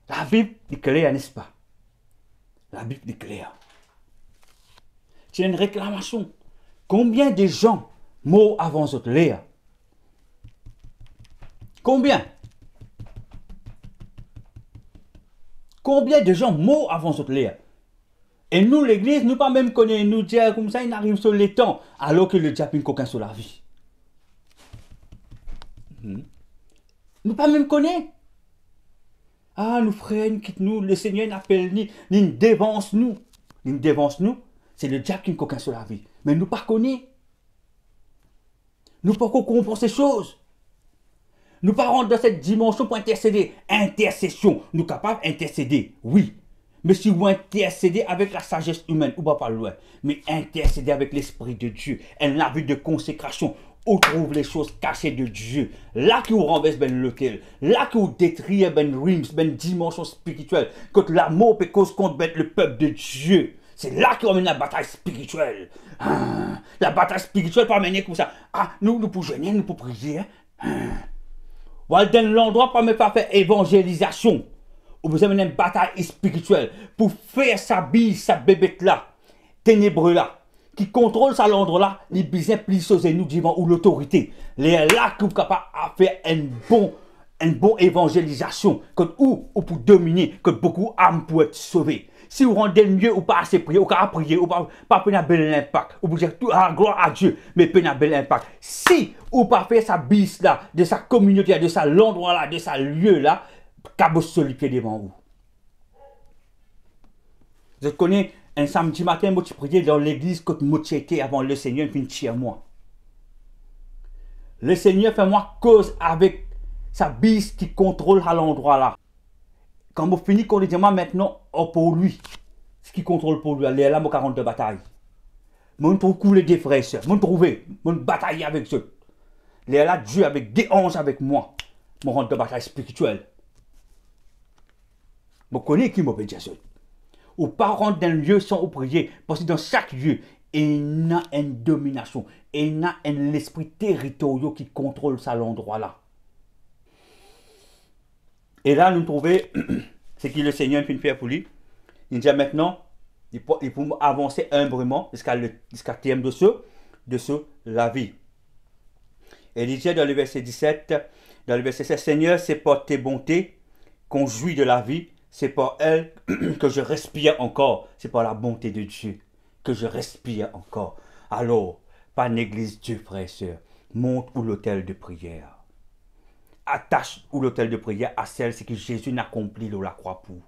La Bible est claire, n'est-ce pas? La Bible est claire. C'est une réclamation. Combien de gens morts avant cette l'air? Combien? Combien de gens morts avant cette l'air? Et nous, l'église, nous pas même connaître, nous dire comme ça, il arrive sur les temps, alors que le diable n'a qu'aucun sur la vie. Nous pas même connaître. Ah, nous frères, nous quitte nous, le Seigneur n'appelle ni, nous dévance nous. Nous dévance nous, c'est le diable qui n'a qu'aucun sur la vie. Mais nous pas connaître. Nous pas comprendre ces choses. Nous pas rentrer dans cette dimension pour intercéder. Intercession, nous capables d'intercéder, oui. Mais si vous intercédez avec la sagesse humaine, ou pas loin, mais intercéder avec l'Esprit de Dieu, la vie de consécration, où trouve les choses cachées de Dieu. Là que vous renversez ben lequel, là que vous détruisez ben rims, ben dimension spirituelle, quand l'amour peut cause contre ben le peuple de Dieu. C'est là qu'on mène la bataille spirituelle. Ah, la bataille spirituelle pas mener comme ça. Ah, nous pour gêner, nous pour prier. Voilà dans l'endroit pas me faire évangélisation. Vous avez une bataille spirituelle pour faire sa bille, sa bébête là, ténébreux là, qui contrôle ça l'endroit là, les business plus choses et nous disons ou l'autorité. Les là qui sont capables de faire une bonne évangélisation, ou pour dominer, que beaucoup d'âmes pour être sauvées. Si vous rendez le mieux ou pas assez prier, ou pas prier, ou pas faire un bel impact, ou vous dire tout à gloire à Dieu, mais faire un bel impact. Si ou pas faire sa bise là, de sa communauté, de sa l'endroit là, de sa lieu là, cabot sur les pieds devant vous. Je connais un samedi matin, moi, je priais dans l'église quand moi j'étais avant le Seigneur finit à moi. Le Seigneur fait moi cause avec sa bise qui contrôle à l'endroit là. Quand vous finissez, qu'on dit moi maintenant, pour lui, ce qui contrôle pour lui, là, moi 42 batailles. Moi, trouve couler des frères et sœurs, moi, trouver, moi, batailler avec eux. Là, Dieu avec des anges avec moi. Mon rentre de bataille spirituelle. Je connais qui m'obéit Jésus. Ou pas rentrer dans un lieu sans ou prier. Parce que dans chaque lieu, il y a une domination. Il y a un esprit territorial qui contrôle ça l'endroit là. Et là, nous trouvons ce que le Seigneur peut faire pour lui. Il dit maintenant, il peut avancer humblement jusqu'à le terme de la vie. Et il dit dans le verset 17, dans le verset 16, Seigneur, c'est par tes bontés qu'on jouit de la vie. C'est par elle que je respire encore. C'est par la bonté de Dieu que je respire encore. Alors, pas néglige Dieu, frères et sœurs. Monte où l'autel de prière. Attache où l'autel de prière à celle que Jésus n'a accompli de la croix pour.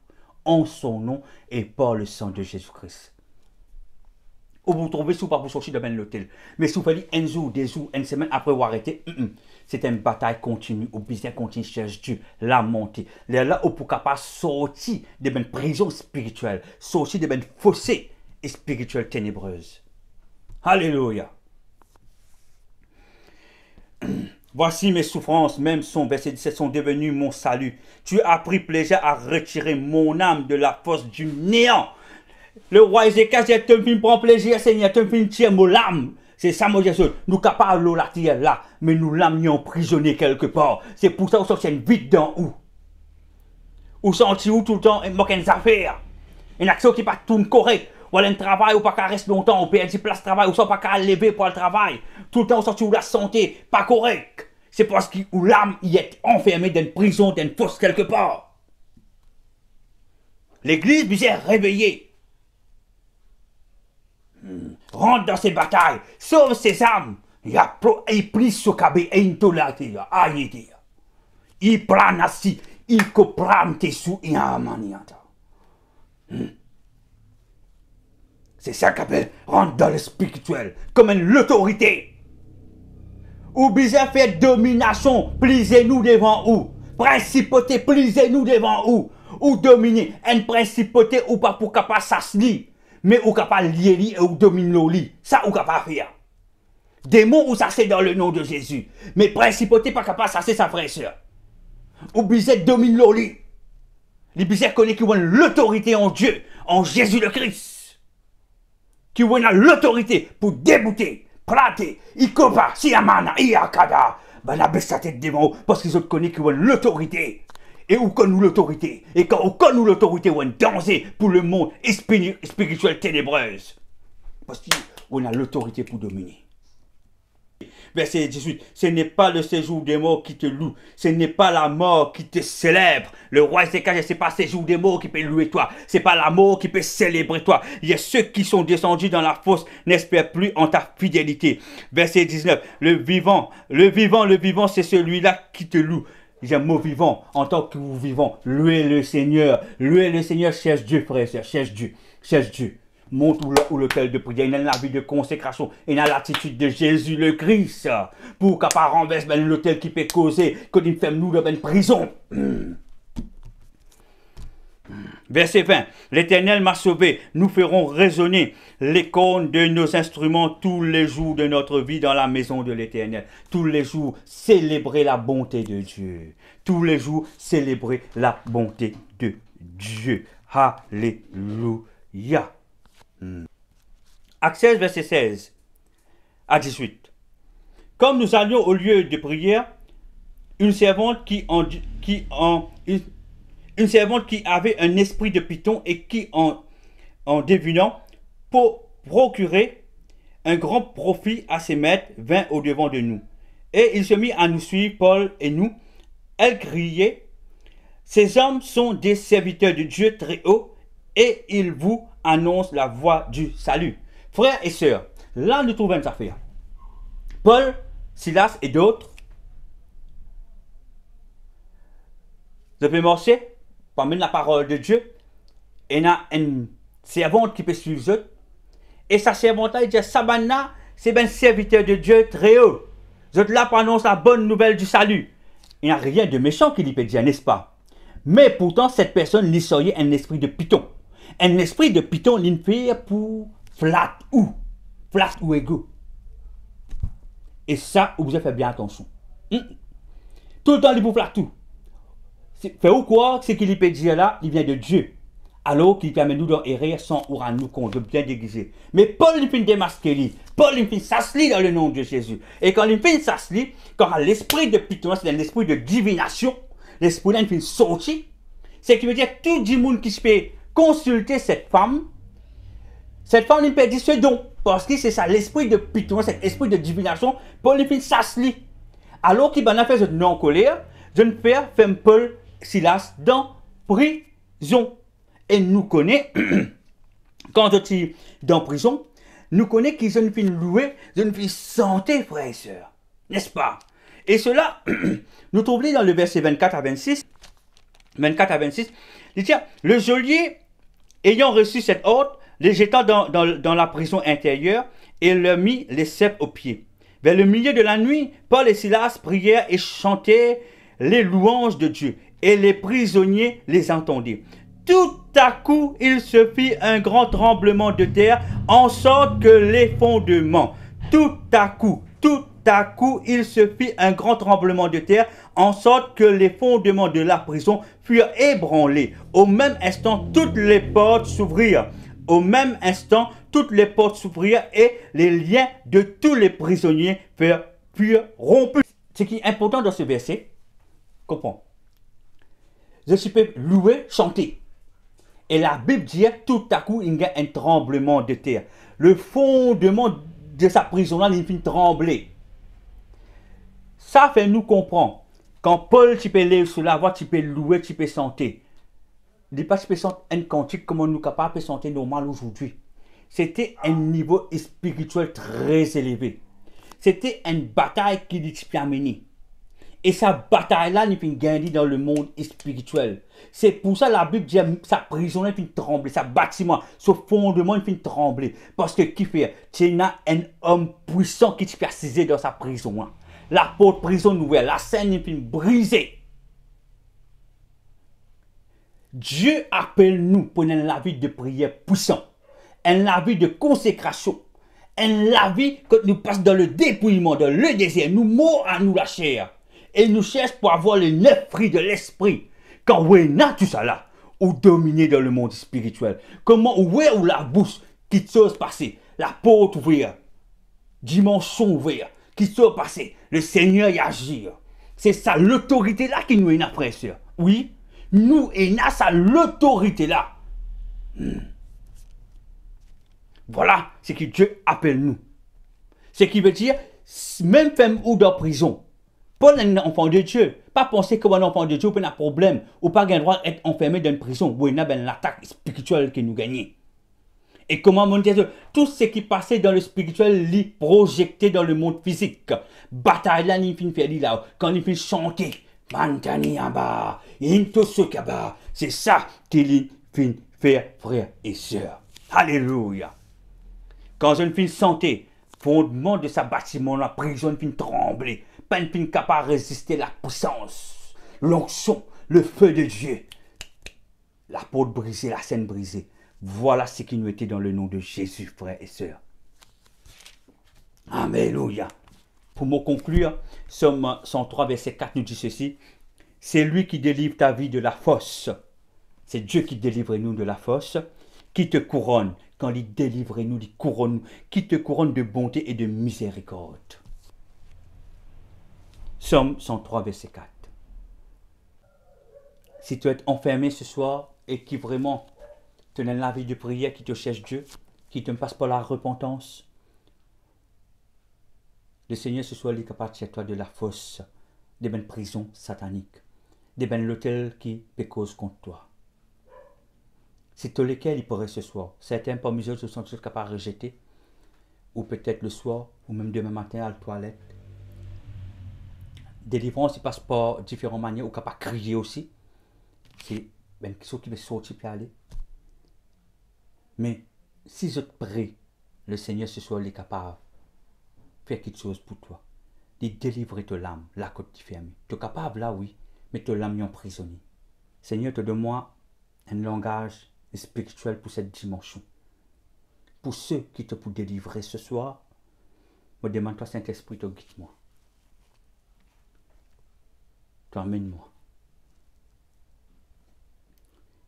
En son nom et par le sang de Jésus-Christ. Ou vous trouvez si vous pas pour sortir de l'hôtel. Mais si vous faites un jour, deux jours, une semaine après vous arrêtez, c'est une bataille continue. Ou bien continue chercher Dieu, la montée. Là où pour capable sortir de une prison spirituelle, sortir de une fossé spirituelle ténébreuse. Alléluia. Voici mes souffrances, même son verset 17, sont devenues mon salut. Tu as pris plaisir à retirer mon âme de la fosse du néant. Le roi Ézéchiel dit, tu me prends plaisir, Seigneur, tu me tiens mon âme. C'est ça, mon Jésus. Nous capables de la tirer là, mais nous l'âme emprisonné quelque part. C'est pour ça qu'on sortit une vite dans où. Ou senti où tout le temps, il manque une affaire. Une action qui n'est pas tout correct. Ou un travail, ou pas qu'à rester longtemps, ou perd du place de travail, ou soit pas qu'à lever pour le travail. Tout le temps, on sortit où la santé, pas correct. C'est parce que l'âme y est enfermée dans une prison, dans une fosse quelque part. L'église est réveillée. Rentre dans ces batailles, sauve ses âmes. Il plie ce cabé et il tolate. Il prend assis, il comprend tes sous et un maniata. C'est ça qu'appelle rentre dans le spirituel, comme une l'autorité. Ou bien faire domination, pliez-nous devant où? Principauté, pliez-nous devant où? Ou dominer, une principauté ou pas pour capable s'asseoir. Mais ou capable lier li et ou domine le lit. Ça ou capable faire. Démon ou ça c'est dans le nom de Jésus. Mais principauté pas capable ça c'est sa frère et sœur. Ou bizet domine le lit. Les bizet connaît qui ont l'autorité en Dieu, en Jésus le Christ. Qui ont l'autorité pour débouter, planter, ikopa, siamana, iakada. Ben la baisse sa tête devant parce qu'ils ont connu qui ont l'autorité. Et où connaît l'autorité? Et quand on connaît l'autorité, on a un danger pour le monde spirituel ténébreuse. Parce qu'on a l'autorité pour dominer. Verset 18. Ce n'est pas le séjour des morts qui te loue. Ce n'est pas la mort qui te célèbre. Le roi Ézéchiel, ce n'est pas le séjour des morts qui peut louer toi. Ce n'est pas la mort qui peut célébrer toi. Il y a ceux qui sont descendus dans la fosse n'espèrent plus en ta fidélité. Verset 19. Le vivant, c'est celui-là qui te loue. Il y a un mot vivant, en tant que vous vivant, louez le Seigneur, cherche Dieu, frère et sœur, cherche Dieu. Monte où l'autel de prière, il y a la vie de consécration, il y a l'attitude de Jésus le Christ, pour qu'à part renverse l'autel qui peut causer, que nous faisons nous dans une prison. Verset 20. L'Éternel m'a sauvé. Nous ferons résonner les cornes de nos instruments tous les jours de notre vie dans la maison de l'Éternel. Tous les jours, célébrer la bonté de Dieu. Tous les jours, célébrer la bonté de Dieu. Alléluia. Acte 16, verset 16 à 18. Comme nous allions au lieu de prière, une servante une servante qui avait un esprit de python et qui, en devinant, pour procurer un grand profit à ses maîtres, vint au-devant de nous. Et il se mit à nous suivre, Paul et nous. Elle criait, « Ces hommes sont des serviteurs de Dieu très haut, et ils vous annoncent la voie du salut. » Frères et sœurs, là nous trouvons une affaire. Paul, Silas et d'autres, je peux marcher parmi la parole de Dieu, et il y a une servante qui peut suivre eux. Et sa servante là, il dit, Sabana, c'est un serviteur de Dieu très haut. Je là pour annoncer la bonne nouvelle du salut. Il n'y a rien de méchant qui lui peut dire, n'est-ce pas? Mais pourtant, cette personne lui soyait un esprit de python. Un esprit de python, il fait pour flat ou égo. Et ça, vous avez fait bien attention. Tout le temps, il bouffe là tout. Fait ou quoi, ce qu'il peut dire là, il vient de Dieu. Alors qu'il permet nous d'errer sans oura nous compte, de bien déguiser. Mais Paul, il fait démasquer lui. Paul, il fait s'asseoir dans le nom de Jésus. Et quand il fait s'asseoir, quand l'esprit de pitonnage, c'est l'esprit de divination, l'esprit là, il fait sortir. C'est qui veut dire que tout le monde qui peut consulter cette femme, il peut dire ce don. Parce que c'est ça, l'esprit de pitonnage, cet esprit de divination, Paul, il fait s'asseoir. Alors qu'il a fait ce non colère, je ne fais Paul Silas dans prison. Et nous connaît, quand je suis dans prison, nous connaît qu'ils ont une louer, une vie santé, frères et sœurs. N'est-ce pas? Et cela, nous trouvons dans le verset 24 à 26. 24 à 26, il dit, le geôlier, ayant reçu cet ordre, les jeta dans la prison intérieure et leur mit les ceps aux pieds. Vers le milieu de la nuit, Paul et Silas prièrent et chantaient les louanges de Dieu. Et les prisonniers les entendaient. Tout à coup, il se fit un grand tremblement de terre, en sorte que les fondements, tout à coup, il se fit un grand tremblement de terre, en sorte que les fondements de la prison furent ébranlés. Au même instant, toutes les portes s'ouvrirent. Au même instant, toutes les portes s'ouvrirent et les liens de tous les prisonniers furent rompus. Ce qui est important dans ce verset, comprends. Je suis louer, chanter. Et la Bible dit, tout à coup, il y a un tremblement de terre. Le fondement de sa prison-là, il finit trembler. Ça fait nous comprendre. Quand Paul, tu peux lire sur la voie, tu peux louer, tu peux chanter. Il dit pas tu peux chanter un cantique comme nous sommes capables de chanter normal aujourd'hui. C'était un niveau spirituel très élevé. C'était une bataille qui dit tu peux amener. Et sa bataille-là, il finit gagner dans le monde spirituel. C'est pour ça que la Bible dit sa prison, il finit trembler, sa bâtiment, ce fondement, il finit trembler. Parce que qui fait? Tu as un homme puissant qui te persiste dans sa prison. La porte prison nouvelle, la scène, il finit brisée. Dieu appelle nous pour une vie de prière puissant, une vie de consécration, une vie que nous passons dans le dépouillement, dans le désert, nous mourons à nous la chair. Et nous cherchons pour avoir les 9 fruits de l'esprit. Quand on a tout ça là, ou dominer dans le monde spirituel. Comment où la bouche qui se passer, la porte ouverte, dimension ouverte, qui se passer, le Seigneur y agir. C'est ça l'autorité là qui nous est après, frère. Oui, nous et n'a ça l'autorité là. Voilà ce que Dieu appelle nous. Ce qui veut dire, même femme ou dans prison, pas un enfant de Dieu. Pas penser que un enfant de Dieu peut avoir un problème ou pas un droit d'être enfermé dans une prison où il y a une attaque spirituelle qui nous gagne. Et comment mon Dieu, tout ce qui passait dans le spirituel, est projeté dans le monde physique. Bataille là, il finit faire là. Quand il finit chanter, c'est ça qu'il finit faire, frères et sœurs. Alléluia. Quand je finis chanter, fondement de sa bâtiment, la prison finit trembler. Pas une fin capable de résister la puissance, l'onction, le feu de Dieu. La porte brisée, la scène brisée. Voilà ce qui nous était dans le nom de Jésus, frères et sœurs. Alléluia. Pour me conclure, Somme 103, verset 4 nous dit ceci. C'est lui qui délivre ta vie de la fosse. C'est Dieu qui délivre nous de la fosse, qui te couronne. Quand il délivre nous, il couronne, qui te couronne de bonté et de miséricorde. Somme 103, verset 4. Si tu es enfermé ce soir et qui vraiment te donne la vie de prière, qui te cherche Dieu, qui te passe par la repentance, le Seigneur ce soir est capable de toi de la fosse, des bonnes prisons sataniques, des bonnes l'hôtel qui pécose contre toi. C'est tout lequel il pourrait ce soir. Certains parmi eux se sont capables de rejeter, ou peut-être le soir, ou même demain matin à la toilette. Délivrance, il passe par différentes manières, ou capable de crier aussi. C'est ben quelque chose qui veut sortir et aller. Mais si je te prie, le Seigneur ce soir est capable de faire quelque chose pour toi. De délivrer ton âme, là que tu es fermé. Tu es capable là, oui, mais ton âme est emprisonnée. Seigneur, te donne-moi un langage spirituel pour cette dimension. Pour ceux qui te pour délivrer ce soir, me demande-toi, Saint-Esprit, te guide-moi. tu amènes-moi.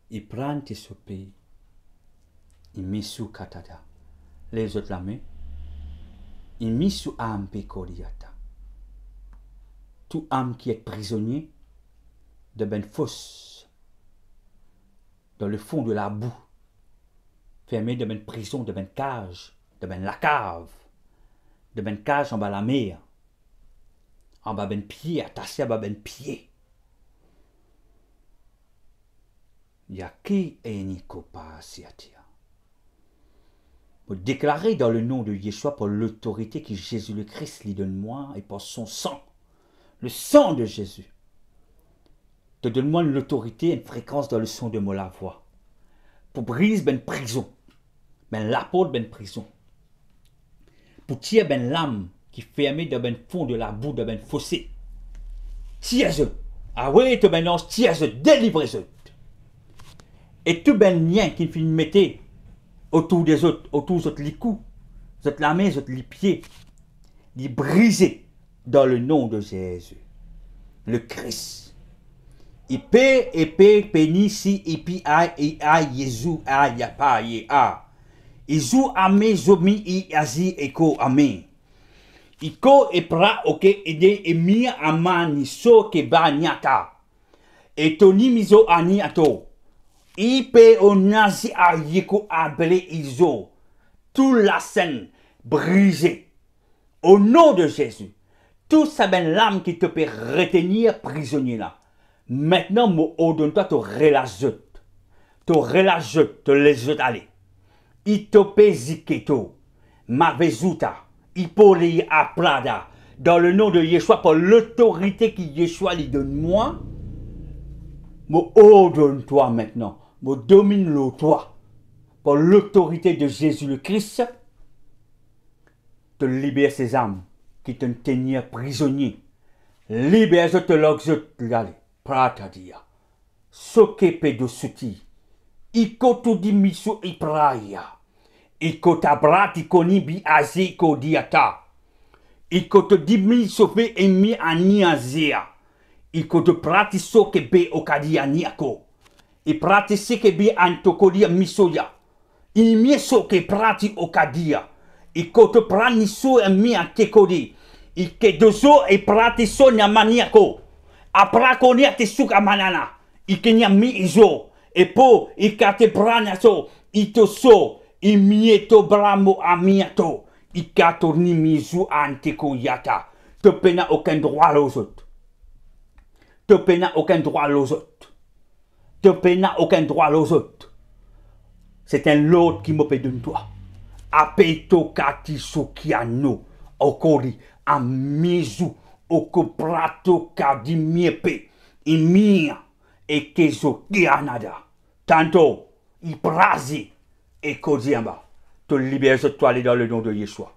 Il prend tes soupes, il met sous katada. Les autres la main, il met sous âme pécoriata. Tout âme qui est prisonnier de ben fosse, dans le fond de la boue, fermé de ben prison, de ben cage, de ben la cave, de ben cage en bas la mer, en bas ben pied, attaché à bas ben pied. Yaki et Nikopa Siatia. Vous déclarez dans le nom de Yeshua par l'autorité que Jésus le Christ lui donne moi et par son sang, le sang de Jésus. Te donne-moi l'autorité et une fréquence dans le son de ma voix. Pour briser ben prison, ben l'apôtre ben prison. Pour tirer ben l'âme qui fermée dans ben fond de la boue de ben fossé. Tire-je. Ah oui, te ben ange, tire-je, délivre-je. Et tout ben lien qui finit mettre autour des autres, autour des autres les coups, des autres la main, des autres les pieds, les briser dans le nom de Jésus. Le Christ. Épée, pénissi, épi, aïe, Jésus, aïe, yapa, y'a. Izu, amé, zomi, i, azi, eko, amé. Iko, epra, ok, ede, emia, amani, so, keba, nyata. Et toni, miso, ani, ato. Ipe, onazi, a, yeko, ablé, iso. Tout la scène brisée. Au nom de Jésus. Tout ça, ben, l'âme qui te peut retenir prisonnier là. Maintenant, mo ordonne-toi, te relâche, te laisse aller. Itope ziketo, mavezuta, ipoli aprada, dans le nom de Yeshua, par l'autorité que Yeshua lui donne moi, mo ordonne-toi maintenant, mo domine-le toi, par l'autorité de Jésus le Christ, te libère ces âmes qui te tenaient prisonnier. Libère-je te l'oxyte, pratadia, sokepe de suti. Iko tu di misu ipraya. Iko tabrati koni bi azi ko diata. Iko te di misu fe emi aniazia. Iko te prati so ke be okadia niako. I prati se ke be antokodia misoya. I mi so ke prati okadia. Iko te prani so emi antekodi. Ike dozo e prati so nyamaniako. Aprakoni ate suka manana. Ike nyami izo. Et pour ikate branato, itoso, imieto bramo amiato, ikato nimizu anteko yata. Te pena aucun droit aux autres. Te pena aucun droit aux autres. Te pena aucun droit aux autres. C'est un lot qui me paie de toi. Apeto kati sokiano, okori, amizu, okoprato kadimiepe, imia. Et kezo Canada. Tantôt, il brasi et Kodiamba. Te libère toi aller dans le nom de Yeshua.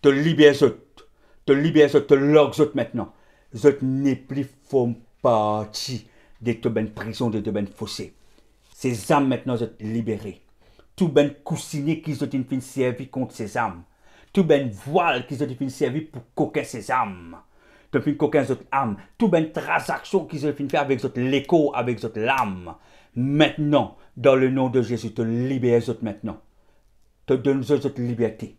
Te libère te logs maintenant. Je n'ai plus font partie de te ben prison, de te ben fossé. Ces âmes maintenant sont libérées. Tout ben coussiné qui sont fin servi contre ces âmes. Tout ben voile qui sont fin servi pour coquer ces âmes. Te fin coquin autres âmes, tout ben transaction qu'ils ont fin faire avec autres l'écho, avec autres l'âme. Maintenant, dans le nom de Jésus, te libère autres maintenant. Te donne autres liberté.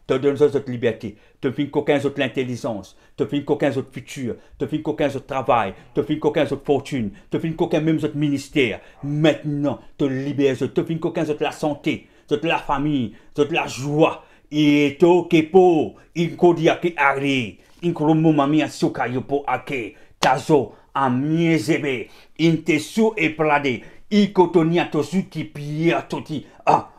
Te donne autres liberté. Te fin coquin autres l'intelligence. Te fin coquin autres futur. Te fin coquin autres travail. Te fin coquin autres fortune. Te fin coquin même autres ministère. Maintenant, te libère autres. Te fin coquin autres la santé. Autres la famille. Autres la joie. Et to kepo. Inkodia ki ari. Inkromo mamia suka yopo ake, tazo, amiezebe, intesu e prade, ikotonia tosu ki pia toti,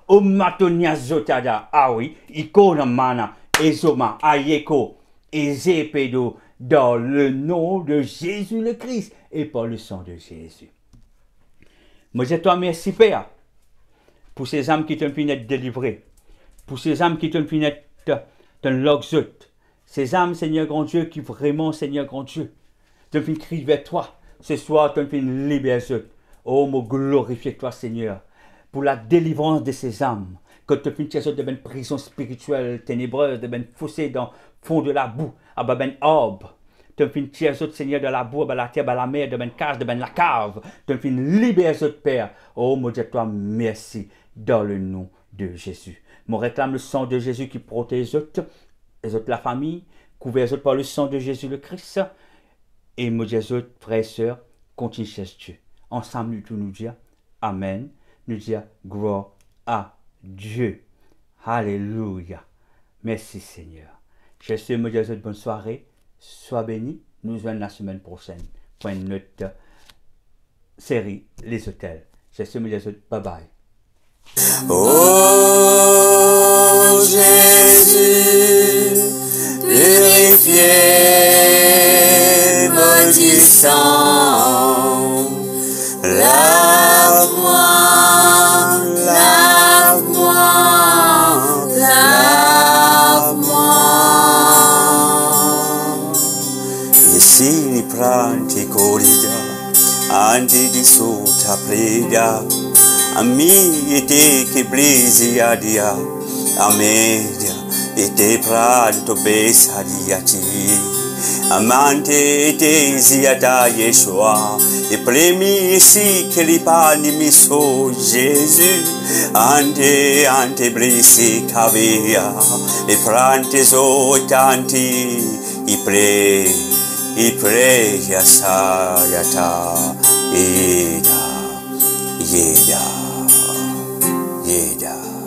omatonia zotada, oui, ikona mana, ezoma, ayeko, ezepedo, dans le nom de Jésus le Christ, et par le sang de Jésus. Moi je te remercie, Père, pour ces âmes qui t'ont fini d'être délivrées, pour ces âmes qui t'ont fini d'être l'oxyte, ces âmes, Seigneur grand Dieu, qui vraiment, Seigneur grand Dieu, te font crier vers toi. Ce soir, te font libérer. Oh, me glorifier toi, Seigneur, pour la délivrance de ces âmes. Que te font tirer de ben prison spirituelle ténébreuse, de ben fossé dans le fond de la boue, à ben orbe. Tu fin tiers autres, Seigneur, de la boue, de la terre, de la mer, de la cage, de la cave. Tu fin libère autres, Père. Oh, mon Dieu, toi, merci, dans le nom de Jésus. Moi, réclame le sang de Jésus qui protège les autres, la famille, couvert les autres par le sang de Jésus le Christ. Et mon Dieu, les autres, frères et sœurs, continue chez Dieu. Ensemble, nous tous nous dire Amen. Nous dire gloire à Dieu. Alléluia. Merci Seigneur. Je suis mon Dieu, bonne soirée. Sois béni. Nous rejoignons la semaine prochaine pour notre série Les Hôtels. Je suis mon Dieu, bye bye. Oh Jésus, purifié, maudissant, lave-moi, lave-moi, lave-moi. Ici ni pranti corrida, anti di sota preda. Ami ete che blisi adia, amedia ete pranto besadiati, amante ete ziada Yeshua, e premi si che li pani mi so Gesù, ante blisi cavia, e prante so tanti, i pre yasayata, Yeda.